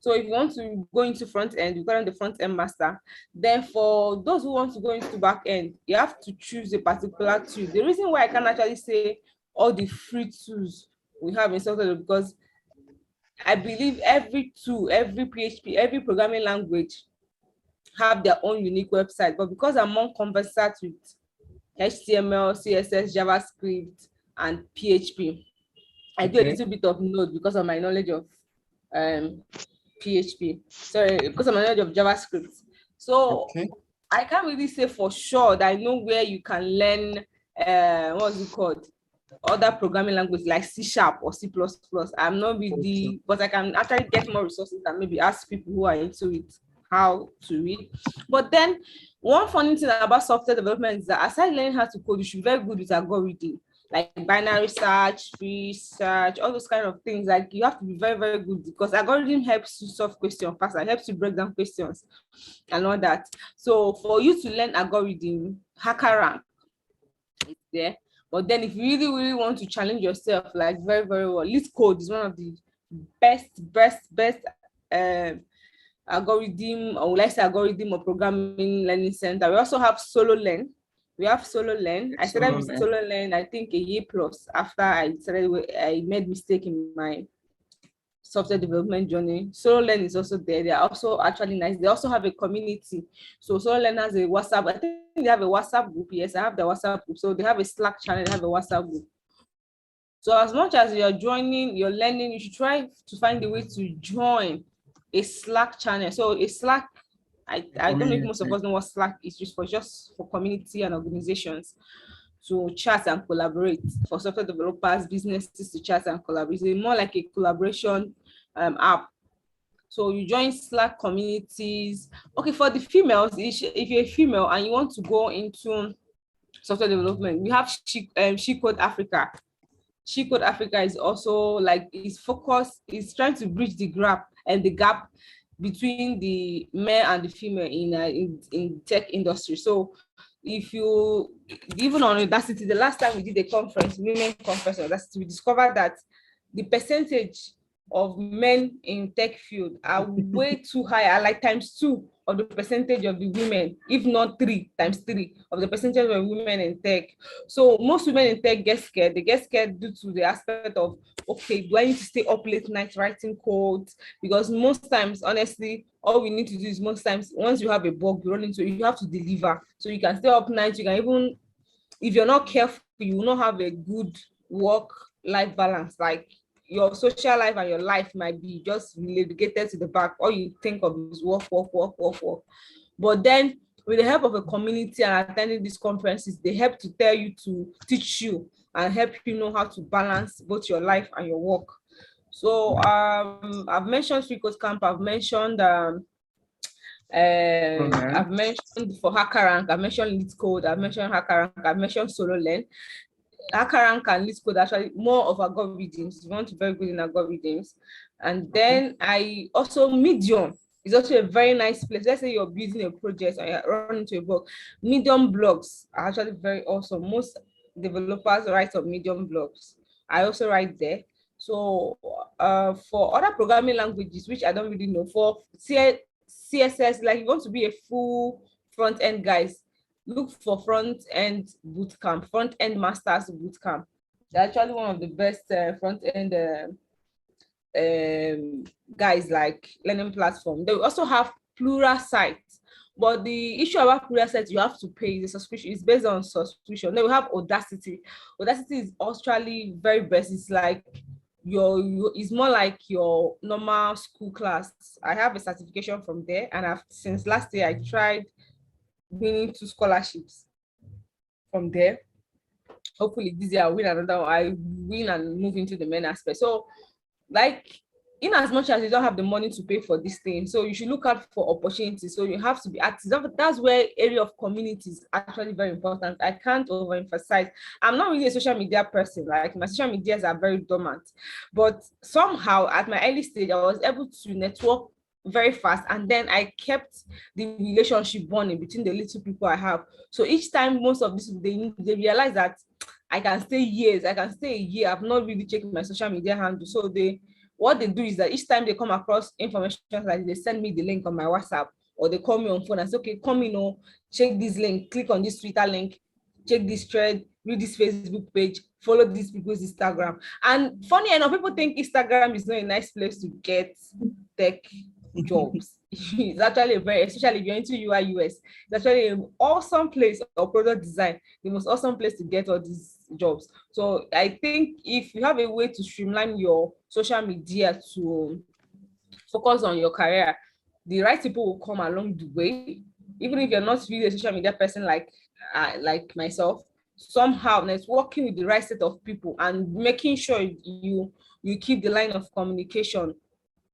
So if you want to go into front end, you call them the front end master. Then for those who want to go into back end, you have to choose a particular tool. The reason why I can actually say all the free tools we have in software, because I believe every tool, every PHP, every programming language have their own unique website. But because I'm more conversant with HTML, CSS, JavaScript, and PHP, I do a little bit of Node because of my knowledge of because of my knowledge of JavaScript. So I can't really say for sure that I know where you can learn what's it called, other programming languages like C# or C++. I'm not really, but I can actually get more resources and maybe ask people who are into it how to read. But then one funny thing about software development is that aside learning how to code, you should be very good with algorithm, like binary search, free search, all those kind of things. Like you have to be very, very good, because algorithm helps you solve questions faster, helps you break down questions and all that. So for you to learn algorithm, HackerRank is there. But then if you really, really want to challenge yourself, like very, very well, LeetCode is one of the best algorithm, or let's say algorithm or programming learning center. We also have SoloLearn. I started with SoloLearn, I think a year plus after I made mistake in my software development journey. SoloLearn is also there. They are also actually nice. They also have a community. So SoloLearn has a WhatsApp. I think they have a WhatsApp group. Yes, I have the WhatsApp group. So they have a Slack channel. They have a WhatsApp group. So as much as you're joining, you're learning, you should try to find a way to join a Slack channel. So a Slack, I don't know if most of us know what Slack is, just for community and organizations to chat and collaborate, for software developers, businesses to chat and collaborate. It's more like a collaboration app. So you join Slack communities. Okay, for the females, if you're a female and you want to go into software development, we have She Code Africa. She Code Africa is also like, is trying to bridge the gap between the male and the female in tech industry. So if you, even on Audacity, the last time we did a conference, women conference on Audacity, we discovered that the percentage of men in tech field are way too high, like ×2 of the percentage of the women, if not 3 × 3 of the percentage of women in tech. So most women in tech get scared. They get scared due to the aspect of, okay, do I need to stay up late night writing code? Because most times, honestly, all we need to do is, most times, once you have a bug, you run into it, you have to deliver. So you can stay up night, you can even, if you're not careful, you will not have a good work-life balance. Like, your social life and your life might be just relegated to the back. All you think of is work. But then, with the help of a community and attending these conferences, they help to tell you, to teach you and help you know how to balance both your life and your work. So I've mentioned Free Code Camp, I've mentioned for HackerRank, I've mentioned LeetCode, I've mentioned HackerRank, I've mentioned SoloLearn. HackerRank and LeetCode actually more of algorithms. You want to be very good in algorithms. And then I also, Medium is also a very nice place. Let's say you're building a project or you're running into a bug. Medium blogs are actually very awesome. Most developers write on Medium blogs. I also write there. So for other programming languages, which I don't really know, for CSS, like you want to be a full front-end guys, look for front-end bootcamp, front-end masters bootcamp. They're actually one of the best front-end guys, like learning platform. They also have Pluralsight, but the issue about Pluralsight, you have to pay the subscription. It's based on subscription. Then we have Audacity. Audacity is actually very best. It's like it's more like your normal school class. I have a certification from there, and since last year I tried winning 2 scholarships from there. Hopefully this year I'll win another one. I win and move into the main aspect. So, like, in as much as you don't have the money to pay for this thing, so you should look out for opportunities. So you have to be active. That's where area of community is actually very important. I can't overemphasize. I'm not really a social media person. Like, my social medias are very dormant, but somehow at my early stage, I was able to network very fast, and then I kept the relationship bonding between the little people I have. So each time, most of these people, they realize that I can stay years, I can stay a year. I've not really checked my social media handle. So what they do is that each time they come across information, like they send me the link on my WhatsApp, or they call me on phone and say, okay, come in, check this link, click on this Twitter link, check this thread, read this Facebook page, follow these people's Instagram. And funny enough, people think Instagram is not a nice place to get tech jobs. It's actually especially if you're into UI UX, it's actually an awesome place, or product design, the most awesome place to get all these jobs. So I think if you have a way to streamline your social media to focus on your career, the right people will come along the way. Even if you're not really a social media person like myself, somehow networking with the right set of people and making sure you keep the line of communication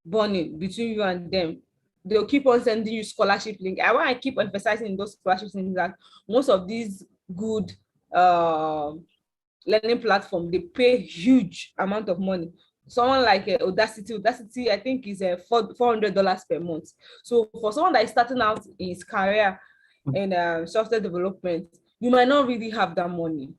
burning between you and them. They'll keep on sending you scholarship link. I want to keep emphasizing those scholarship things, that most of these good learning platform, they pay huge amount of money. Someone like Audacity, I think is $400 per month. So for someone that is starting out in his career in software development, you might not really have that money.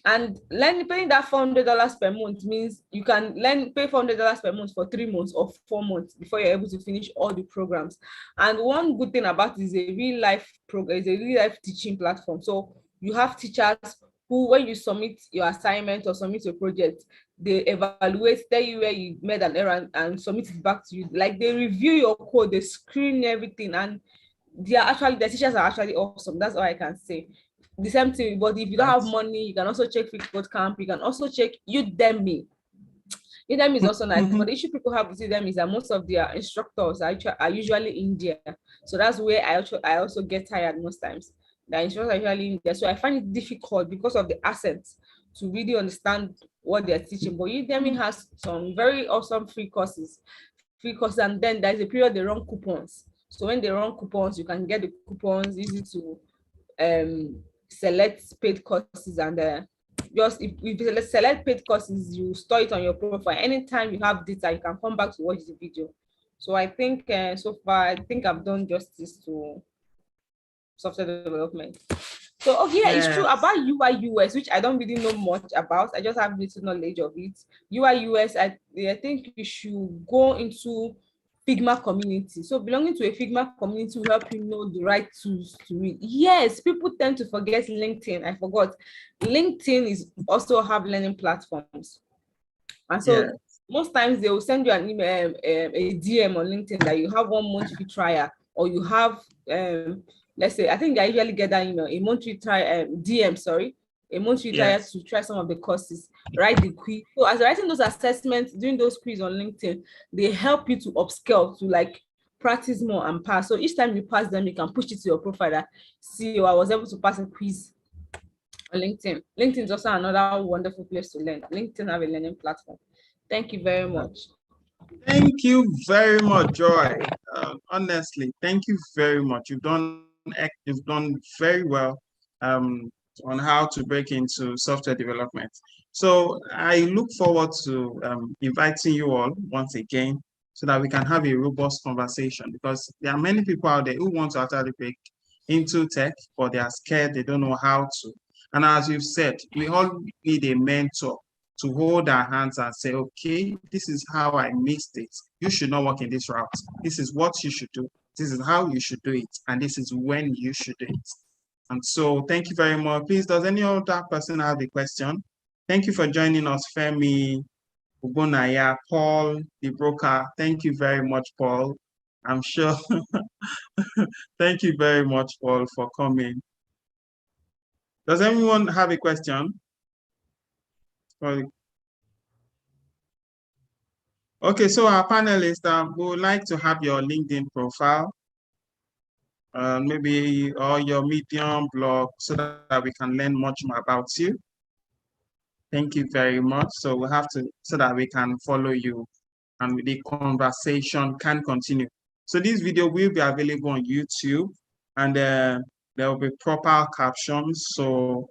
And paying that $400 per month means you can pay $400 per month for 3 months or 4 months before you're able to finish all the programs. And one good thing about it is a real life program, is a real life teaching platform. So you have teachers who, when you submit your assignment or submit your project, they evaluate, tell you where you made an error and submit it back to you. Like, they review your code, they screen everything, and the teachers are actually awesome. That's all I can say. the same thing. But if you don't have money, you can also check Free Code Camp. You can also check Udemy. Udemy is also nice, but the issue people have with Udemy is that most of their instructors are usually India. So that's where I also get tired most times. The instructors are usually India. So I find it difficult because of the accents to really understand what they're teaching. But Udemy has some very awesome free courses, and then there's a period they run coupons. So when they run coupons, you can get the coupons, easy to select paid courses, and just if you select paid courses, you store it on your profile. Anytime you have data, you can come back to watch the video. So I think so far, I think I've done justice to software development. So yeah, it's true about UI UX, which I don't really know much about. I just have little knowledge of it. UI UX, I think you should go into Figma community. So belonging to a Figma community will help you know the right tools to read. Yes, people tend to forget LinkedIn. I forgot. LinkedIn is also have learning platforms. And so most times they will send you an email, a DM on LinkedIn that you have 1 month free trial, or you have, let's say, I think I usually get that email, a monthly trial, DM, sorry, a monthly trial to try some of the courses, write the quiz. So as writing those assessments, doing those quiz on LinkedIn, they help you to upscale, to like practice more and pass. So each time you pass them, you can push it to your profile that, see, I was able to pass a quiz on LinkedIn. LinkedIn is also another wonderful place to learn. LinkedIn have a learning platform. Thank you very much. Thank you very much, Joy. Honestly, thank you very much. You've done very well on how to break into software development. So I look forward to inviting you all once again so that we can have a robust conversation, because there are many people out there who want to actually break into tech, but they are scared, they don't know how to. And as you've said, we all need a mentor to hold our hands and say, okay, this is how I missed it. You should not walk in this route. This is what you should do. This is how you should do it. And this is when you should do it. And so thank you very much. Please, does any other person have a question? Thank you for joining us, Femi, Ubonaya, Paul, the broker. Thank you very much, Paul. I'm sure. Thank you very much, Paul, for coming. Does anyone have a question? Okay, so our panelists, we would like to have your LinkedIn profile, maybe or your Medium blog, so that we can learn much more about you. Thank you very much. So we have to, so that we can follow you and the conversation can continue. So this video will be available on YouTube, and there will be proper captions. So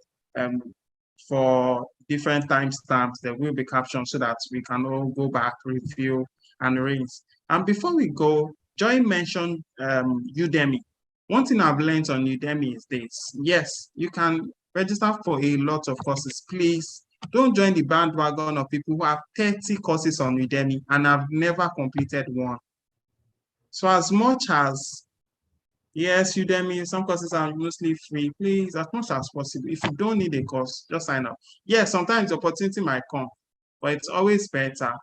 for different timestamps, there will be captions so that we can all go back, review, and rinse. And before we go, Joy mentioned Udemy. One thing I've learned on Udemy is this. Yes, you can register for a lot of courses. Please don't join the bandwagon of people who have 30 courses on Udemy and have never completed one. So as much as, yes, Udemy, some courses are mostly free. Please, as much as possible, if you don't need a course, just sign up. Yes, sometimes the opportunity might come, but it's always better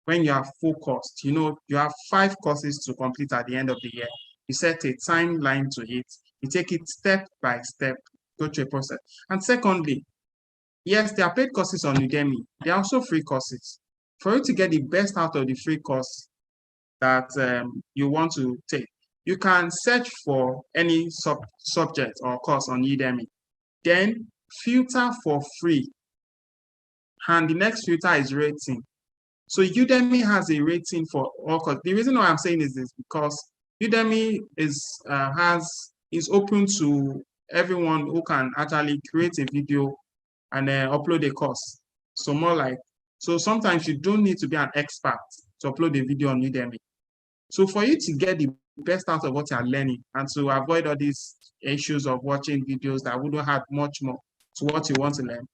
when you are focused. You know, you have 5 courses to complete at the end of the year. You set a timeline to it. You take it step by step, go through a process. And secondly, yes, there are paid courses on Udemy. There are also free courses. For you to get the best out of the free course that you want to take, you can search for any subject or course on Udemy. Then filter for free. And the next filter is rating. So Udemy has a rating for all courses. The reason why I'm saying this is because Udemy is open to everyone who can actually create a video and upload a course. So more like, so sometimes you don't need to be an expert to upload a video on Udemy. So for you to get the best out of what you're learning and to avoid all these issues of watching videos that wouldn't have much more to what you want to learn,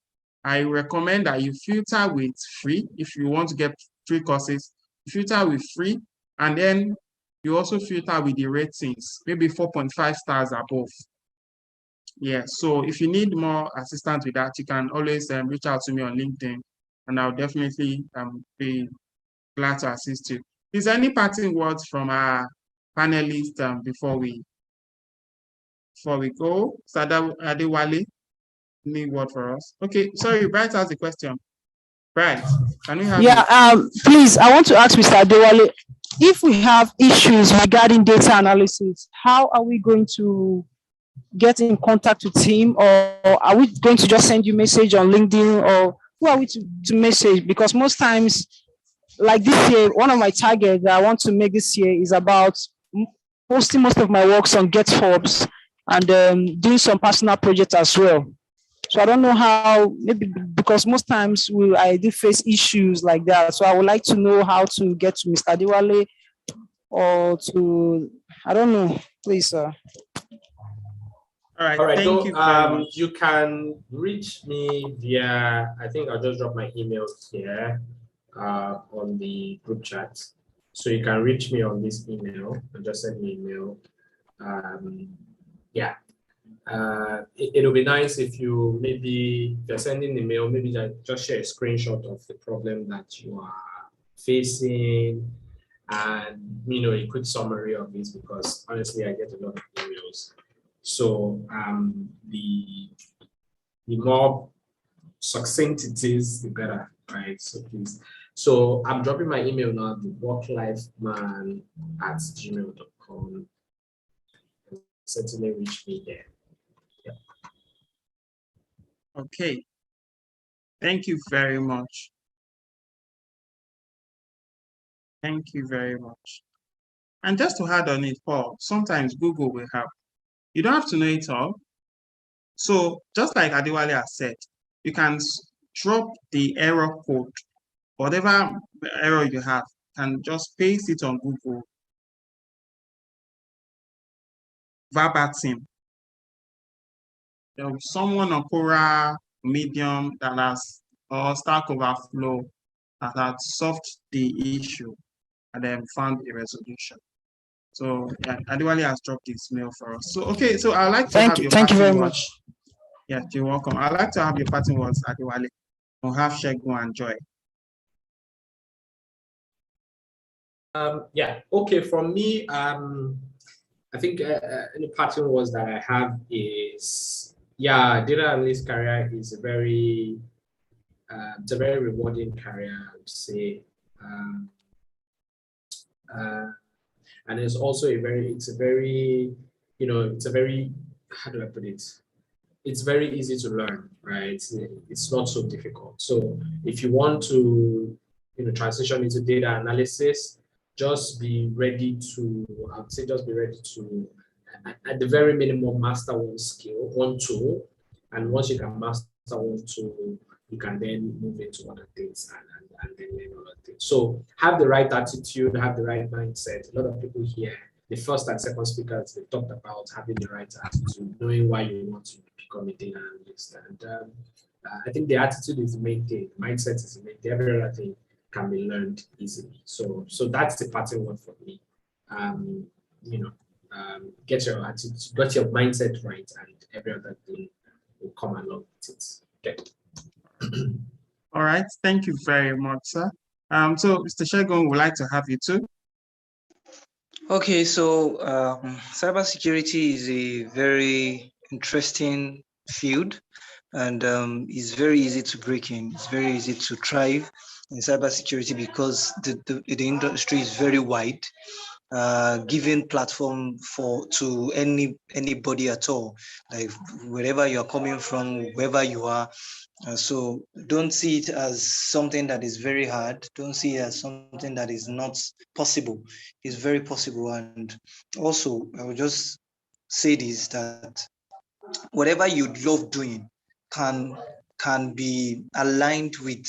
I recommend that you filter with free. If you want to get free courses, filter with free, and then you also filter with the ratings, maybe 4.5 stars above. Yeah, so if you need more assistance with that, you can always reach out to me on LinkedIn, and I'll definitely be glad to assist you. Is there any parting words from our panelists before we go? Sada Adewale? any word for us? Okay, sorry, Bright has a question. Bright, can we have Yeah, please, I want to ask Mr. Adewale, if we have issues regarding data analysis, how are we going to get in contact with him, or are we going to just send you message on LinkedIn, or who are we to message? Because most times, like this year, one of my targets that I want to make this year is about posting most of my works on GetForbes and doing some personal projects as well. So I don't know how, maybe because most times I do face issues like that. So I would like to know how to get to Mr. Adewale, or to, I don't know, please, sir. All right, All right, thank you very much. You can reach me via, I think I'll just drop my email here on the group chat. So you can reach me on this email and just send me an email. Yeah. It'll be nice if you you're sending an email, maybe just share a screenshot of the problem that you are facing, and a quick summary of it, because honestly I get a lot of emails. So the more succinct it is, the better, right? So please. So I'm dropping my email now, theworklifeman@gmail.com. Certainly reach me there. Yeah. Okay. Thank you very much. Thank you very much. And just to add on it, Paul, sometimes Google will help. You don't have to know it all. So just like Adewale has said, you can drop the error code, whatever error you have, and just paste it on Google verbatim. There was someone on Quora, Medium that has, or Stack Overflow that had solved the issue and then found a resolution. So Adewale has dropped this mail for us. So okay, so I'd like to have your thank you very words. much. Yeah, you're welcome. I'd like to have your parting words, Adewale. We'll have Segun and Joy. Yeah, okay, from me, I think any parting words that I have is, yeah, data analyst career is a very rewarding career, I would say. And it's also it's a very, how do I put it? It's very easy to learn, right? It's not so difficult. So if you want to, transition into data analysis, just be ready to, I would say, just be ready to, at the very minimum, master one tool. And once you can master one tool, you can then move into other things and then learn other things. So have the right attitude, have the right mindset. A lot of people here, the first and second speakers, they talked about having the right attitude, knowing why you want to become a data analyst. And I think the attitude is the main thing. Mindset is the main thing. Every other thing can be learned easily. So that's the parting word for me. Get your attitude, get your mindset right, and every other thing will come along with it. Okay. All right, thank you very much, sir. So Mr. Segun would like to have you too. Okay, so cybersecurity is a very interesting field, and it's very easy to break in. It's very easy to thrive in cybersecurity because the industry is very wide, giving platform to anybody at all, like wherever you're coming from, wherever you are. So don't see it as something that is very hard. Don't see it as something that is not possible. It's very possible. And also, I will just say this, that whatever you love doing can be aligned with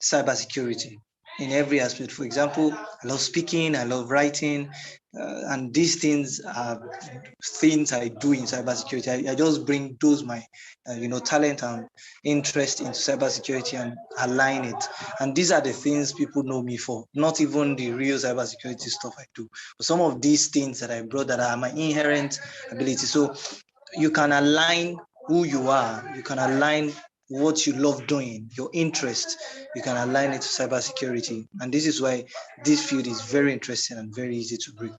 cybersecurity in every aspect. For example, I love speaking, I love writing, and these things are things I do in cybersecurity. I just bring those my talent and interest into cybersecurity and align it. And these are the things people know me for, not even the real cybersecurity stuff I do, but some of these things that I brought that are my inherent ability. So you can align who you are, you can align what you love doing, your interest, you can align it to cybersecurity. And this is why this field is very interesting and very easy to break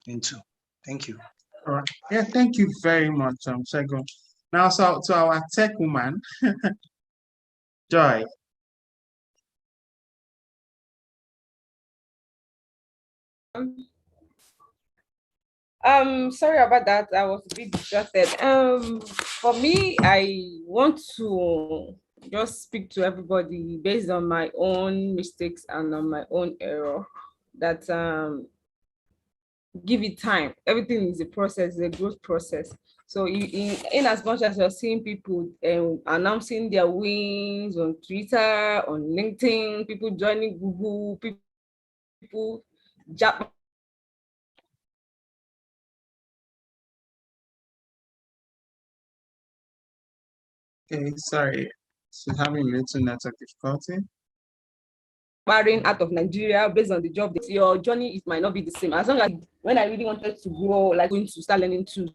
into. Thank you. All right. Yeah, thank you very much, Segun. Now, so to our tech woman, Joy. Sorry about that. I was a bit distracted. For me, I want to just speak to everybody based on my own mistakes and on my own error. That give it time. Everything is a process, a growth process. So in as much as you're seeing people announcing their wins on Twitter, on LinkedIn, people joining Google, people jump. Okay, sorry, so having a little network difficulty. Barring out of Nigeria based on the job that your journey, it might not be the same. As long as when I really wanted to grow, like going to start learning to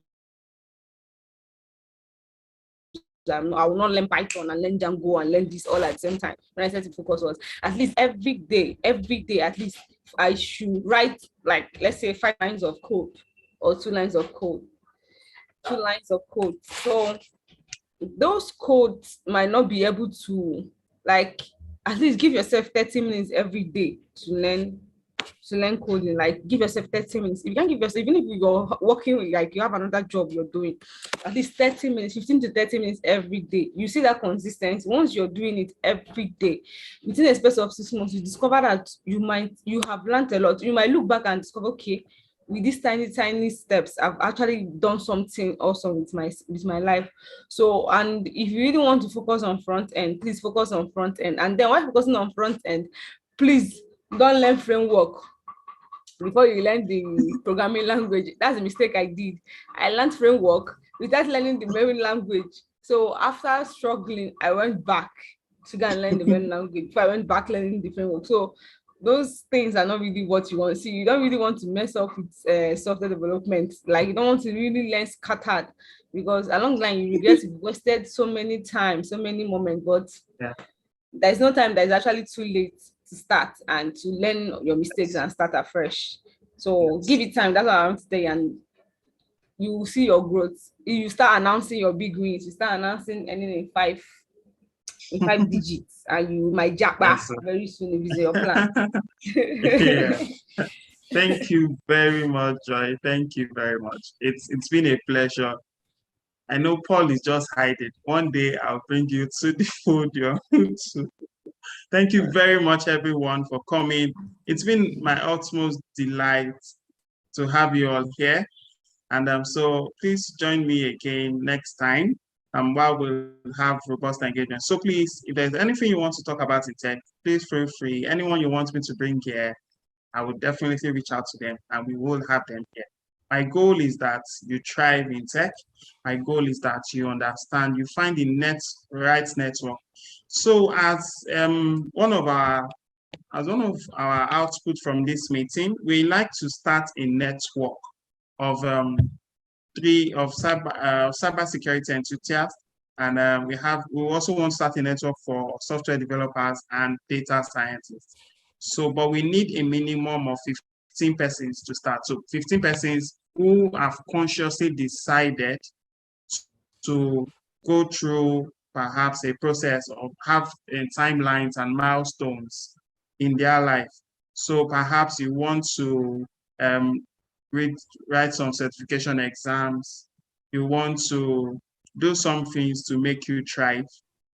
I will not learn Python and learn Django and learn this all at the same time. When I said to focus was at least every day, at least I should write like, let's say 5 lines of code or 2 lines of code. 2 lines of code. So those codes might not be able to, like, at least give yourself 30 minutes every day to learn coding. Like, give yourself 30 minutes. If you can't give yourself, even if you're working, like you have another job you're doing, at least 30 minutes, 15 to 30 minutes every day. You see that consistency. Once you're doing it every day, within a space of 6 months, you discover that you have learned a lot. You might look back and discover, okay, with these tiny steps, I've actually done something awesome with my life. So, and if you really want to focus on front end, please focus on front end. And then while focusing on front end, please don't learn framework before you learn the programming language. That's a mistake I did. I learned framework without learning the main language. So after struggling, I went back to go and learn the main language before I went back learning the framework. So those things are not really what you want. See, you don't really want to mess up with software development. Like, you don't want to really learn scattered, because along the line you regret you've wasted so many times, so many moments. But Yeah. there's no time that is actually too late to start and to learn your mistakes and start afresh. So give it time. That's what I want to say, and you will see your growth. If you start announcing your big wins, you start announcing anything in 5 digits, and you might jackpot very soon if it's your plan. Yeah. Thank you very much, Joy. Thank you very much. It's been a pleasure. I know Paul is just hiding. One day I'll bring you to the food you're to. Thank you very much, everyone, for coming. It's been my utmost delight to have you all here. And so please join me again next time while we'll have robust engagement. So please, if there's anything you want to talk about in tech, please feel free. Anyone you want me to bring here, I will definitely reach out to them and we will have them here. My goal is that you thrive in tech. My goal is that you understand, you find the right network. So as one of our output from this meeting, we like to start a network of cybersecurity enthusiasts, and we also want to start a network for software developers and data scientists. So, but we need a minimum of 15 persons to start. So 15 persons who have consciously decided to go through perhaps a process of have timelines and milestones in their life. So perhaps you want to write some certification exams, you want to do some things to make you thrive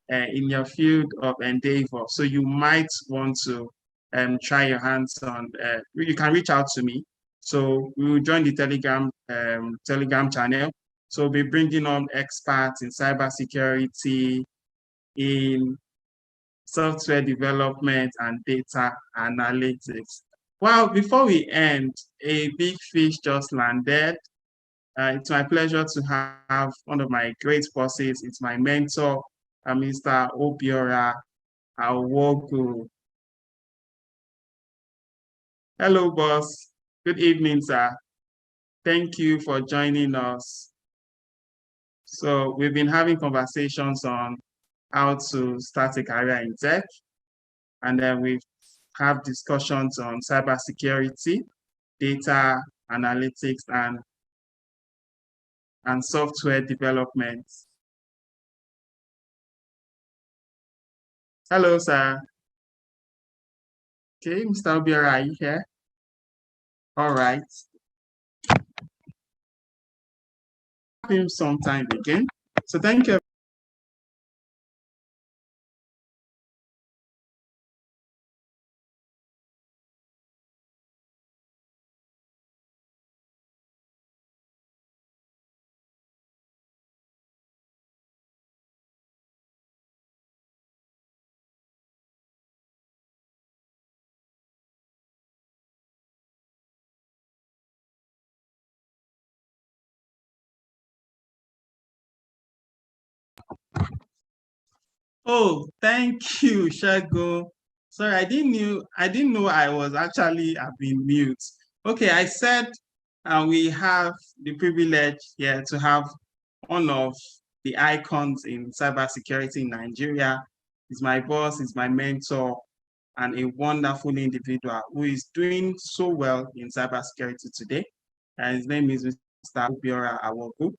in your field of endeavor. So you might want to try your hands on, you can reach out to me. So we will join the Telegram channel. So we'll be bringing on experts in cybersecurity, in software development and data analytics. Well, before we end, a big fish just landed. It's my pleasure to have one of my great bosses. It's my mentor, Mr. Obiora Awogu. Hello, boss. Good evening, sir. Thank you for joining us. So we've been having conversations on how to start a career in tech, and then we have discussions on cybersecurity, data analytics, and software development. Hello, sir. Okay, Mr. Obiora, are you here? All right. Him sometime again. So thank you. Oh, thank you, Shago. Sorry, I didn't know I was actually have been mute. Okay, I said we have the privilege here to have one of the icons in cybersecurity in Nigeria. He's my boss, he's my mentor, and a wonderful individual who is doing so well in cybersecurity today. And his name is Mr. Obiora Awogu.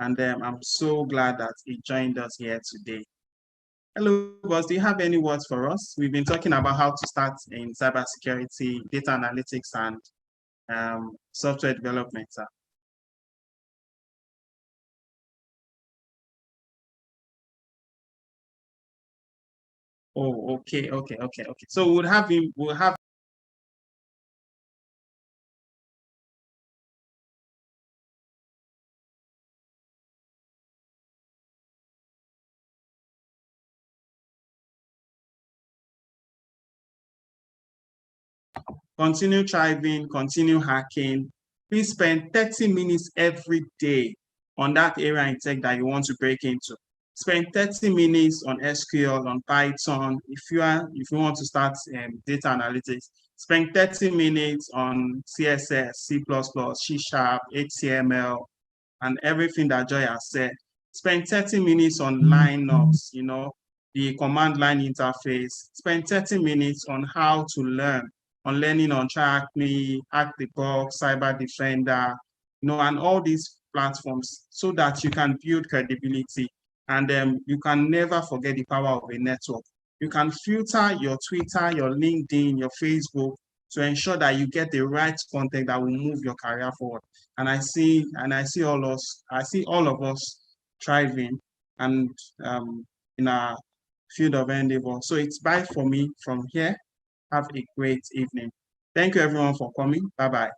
And I'm so glad that he joined us here today. Hello, boss. Do you have any words for us? We've been talking about how to start in cybersecurity, data analytics, and software development, sir. Oh, okay. So we'll have continue thriving, continue hacking. Please spend 30 minutes every day on that area in tech that you want to break into. Spend 30 minutes on SQL, on Python. If you want to start data analytics, spend 30 minutes on CSS, C++, C#, HTML, and everything that Joy has said. Spend 30 minutes on Linux, the command line interface. Spend 30 minutes on how to learn, on learning on TrackMe, Hack the Box, Cyber Defender, and all these platforms so that you can build credibility. And you can never forget the power of a network. You can filter your Twitter, your LinkedIn, your Facebook to ensure that you get the right content that will move your career forward. And I see all of us thriving and in our field of endeavor. So it's bye for me from here. Have a great evening. Thank you everyone for coming. Bye-bye.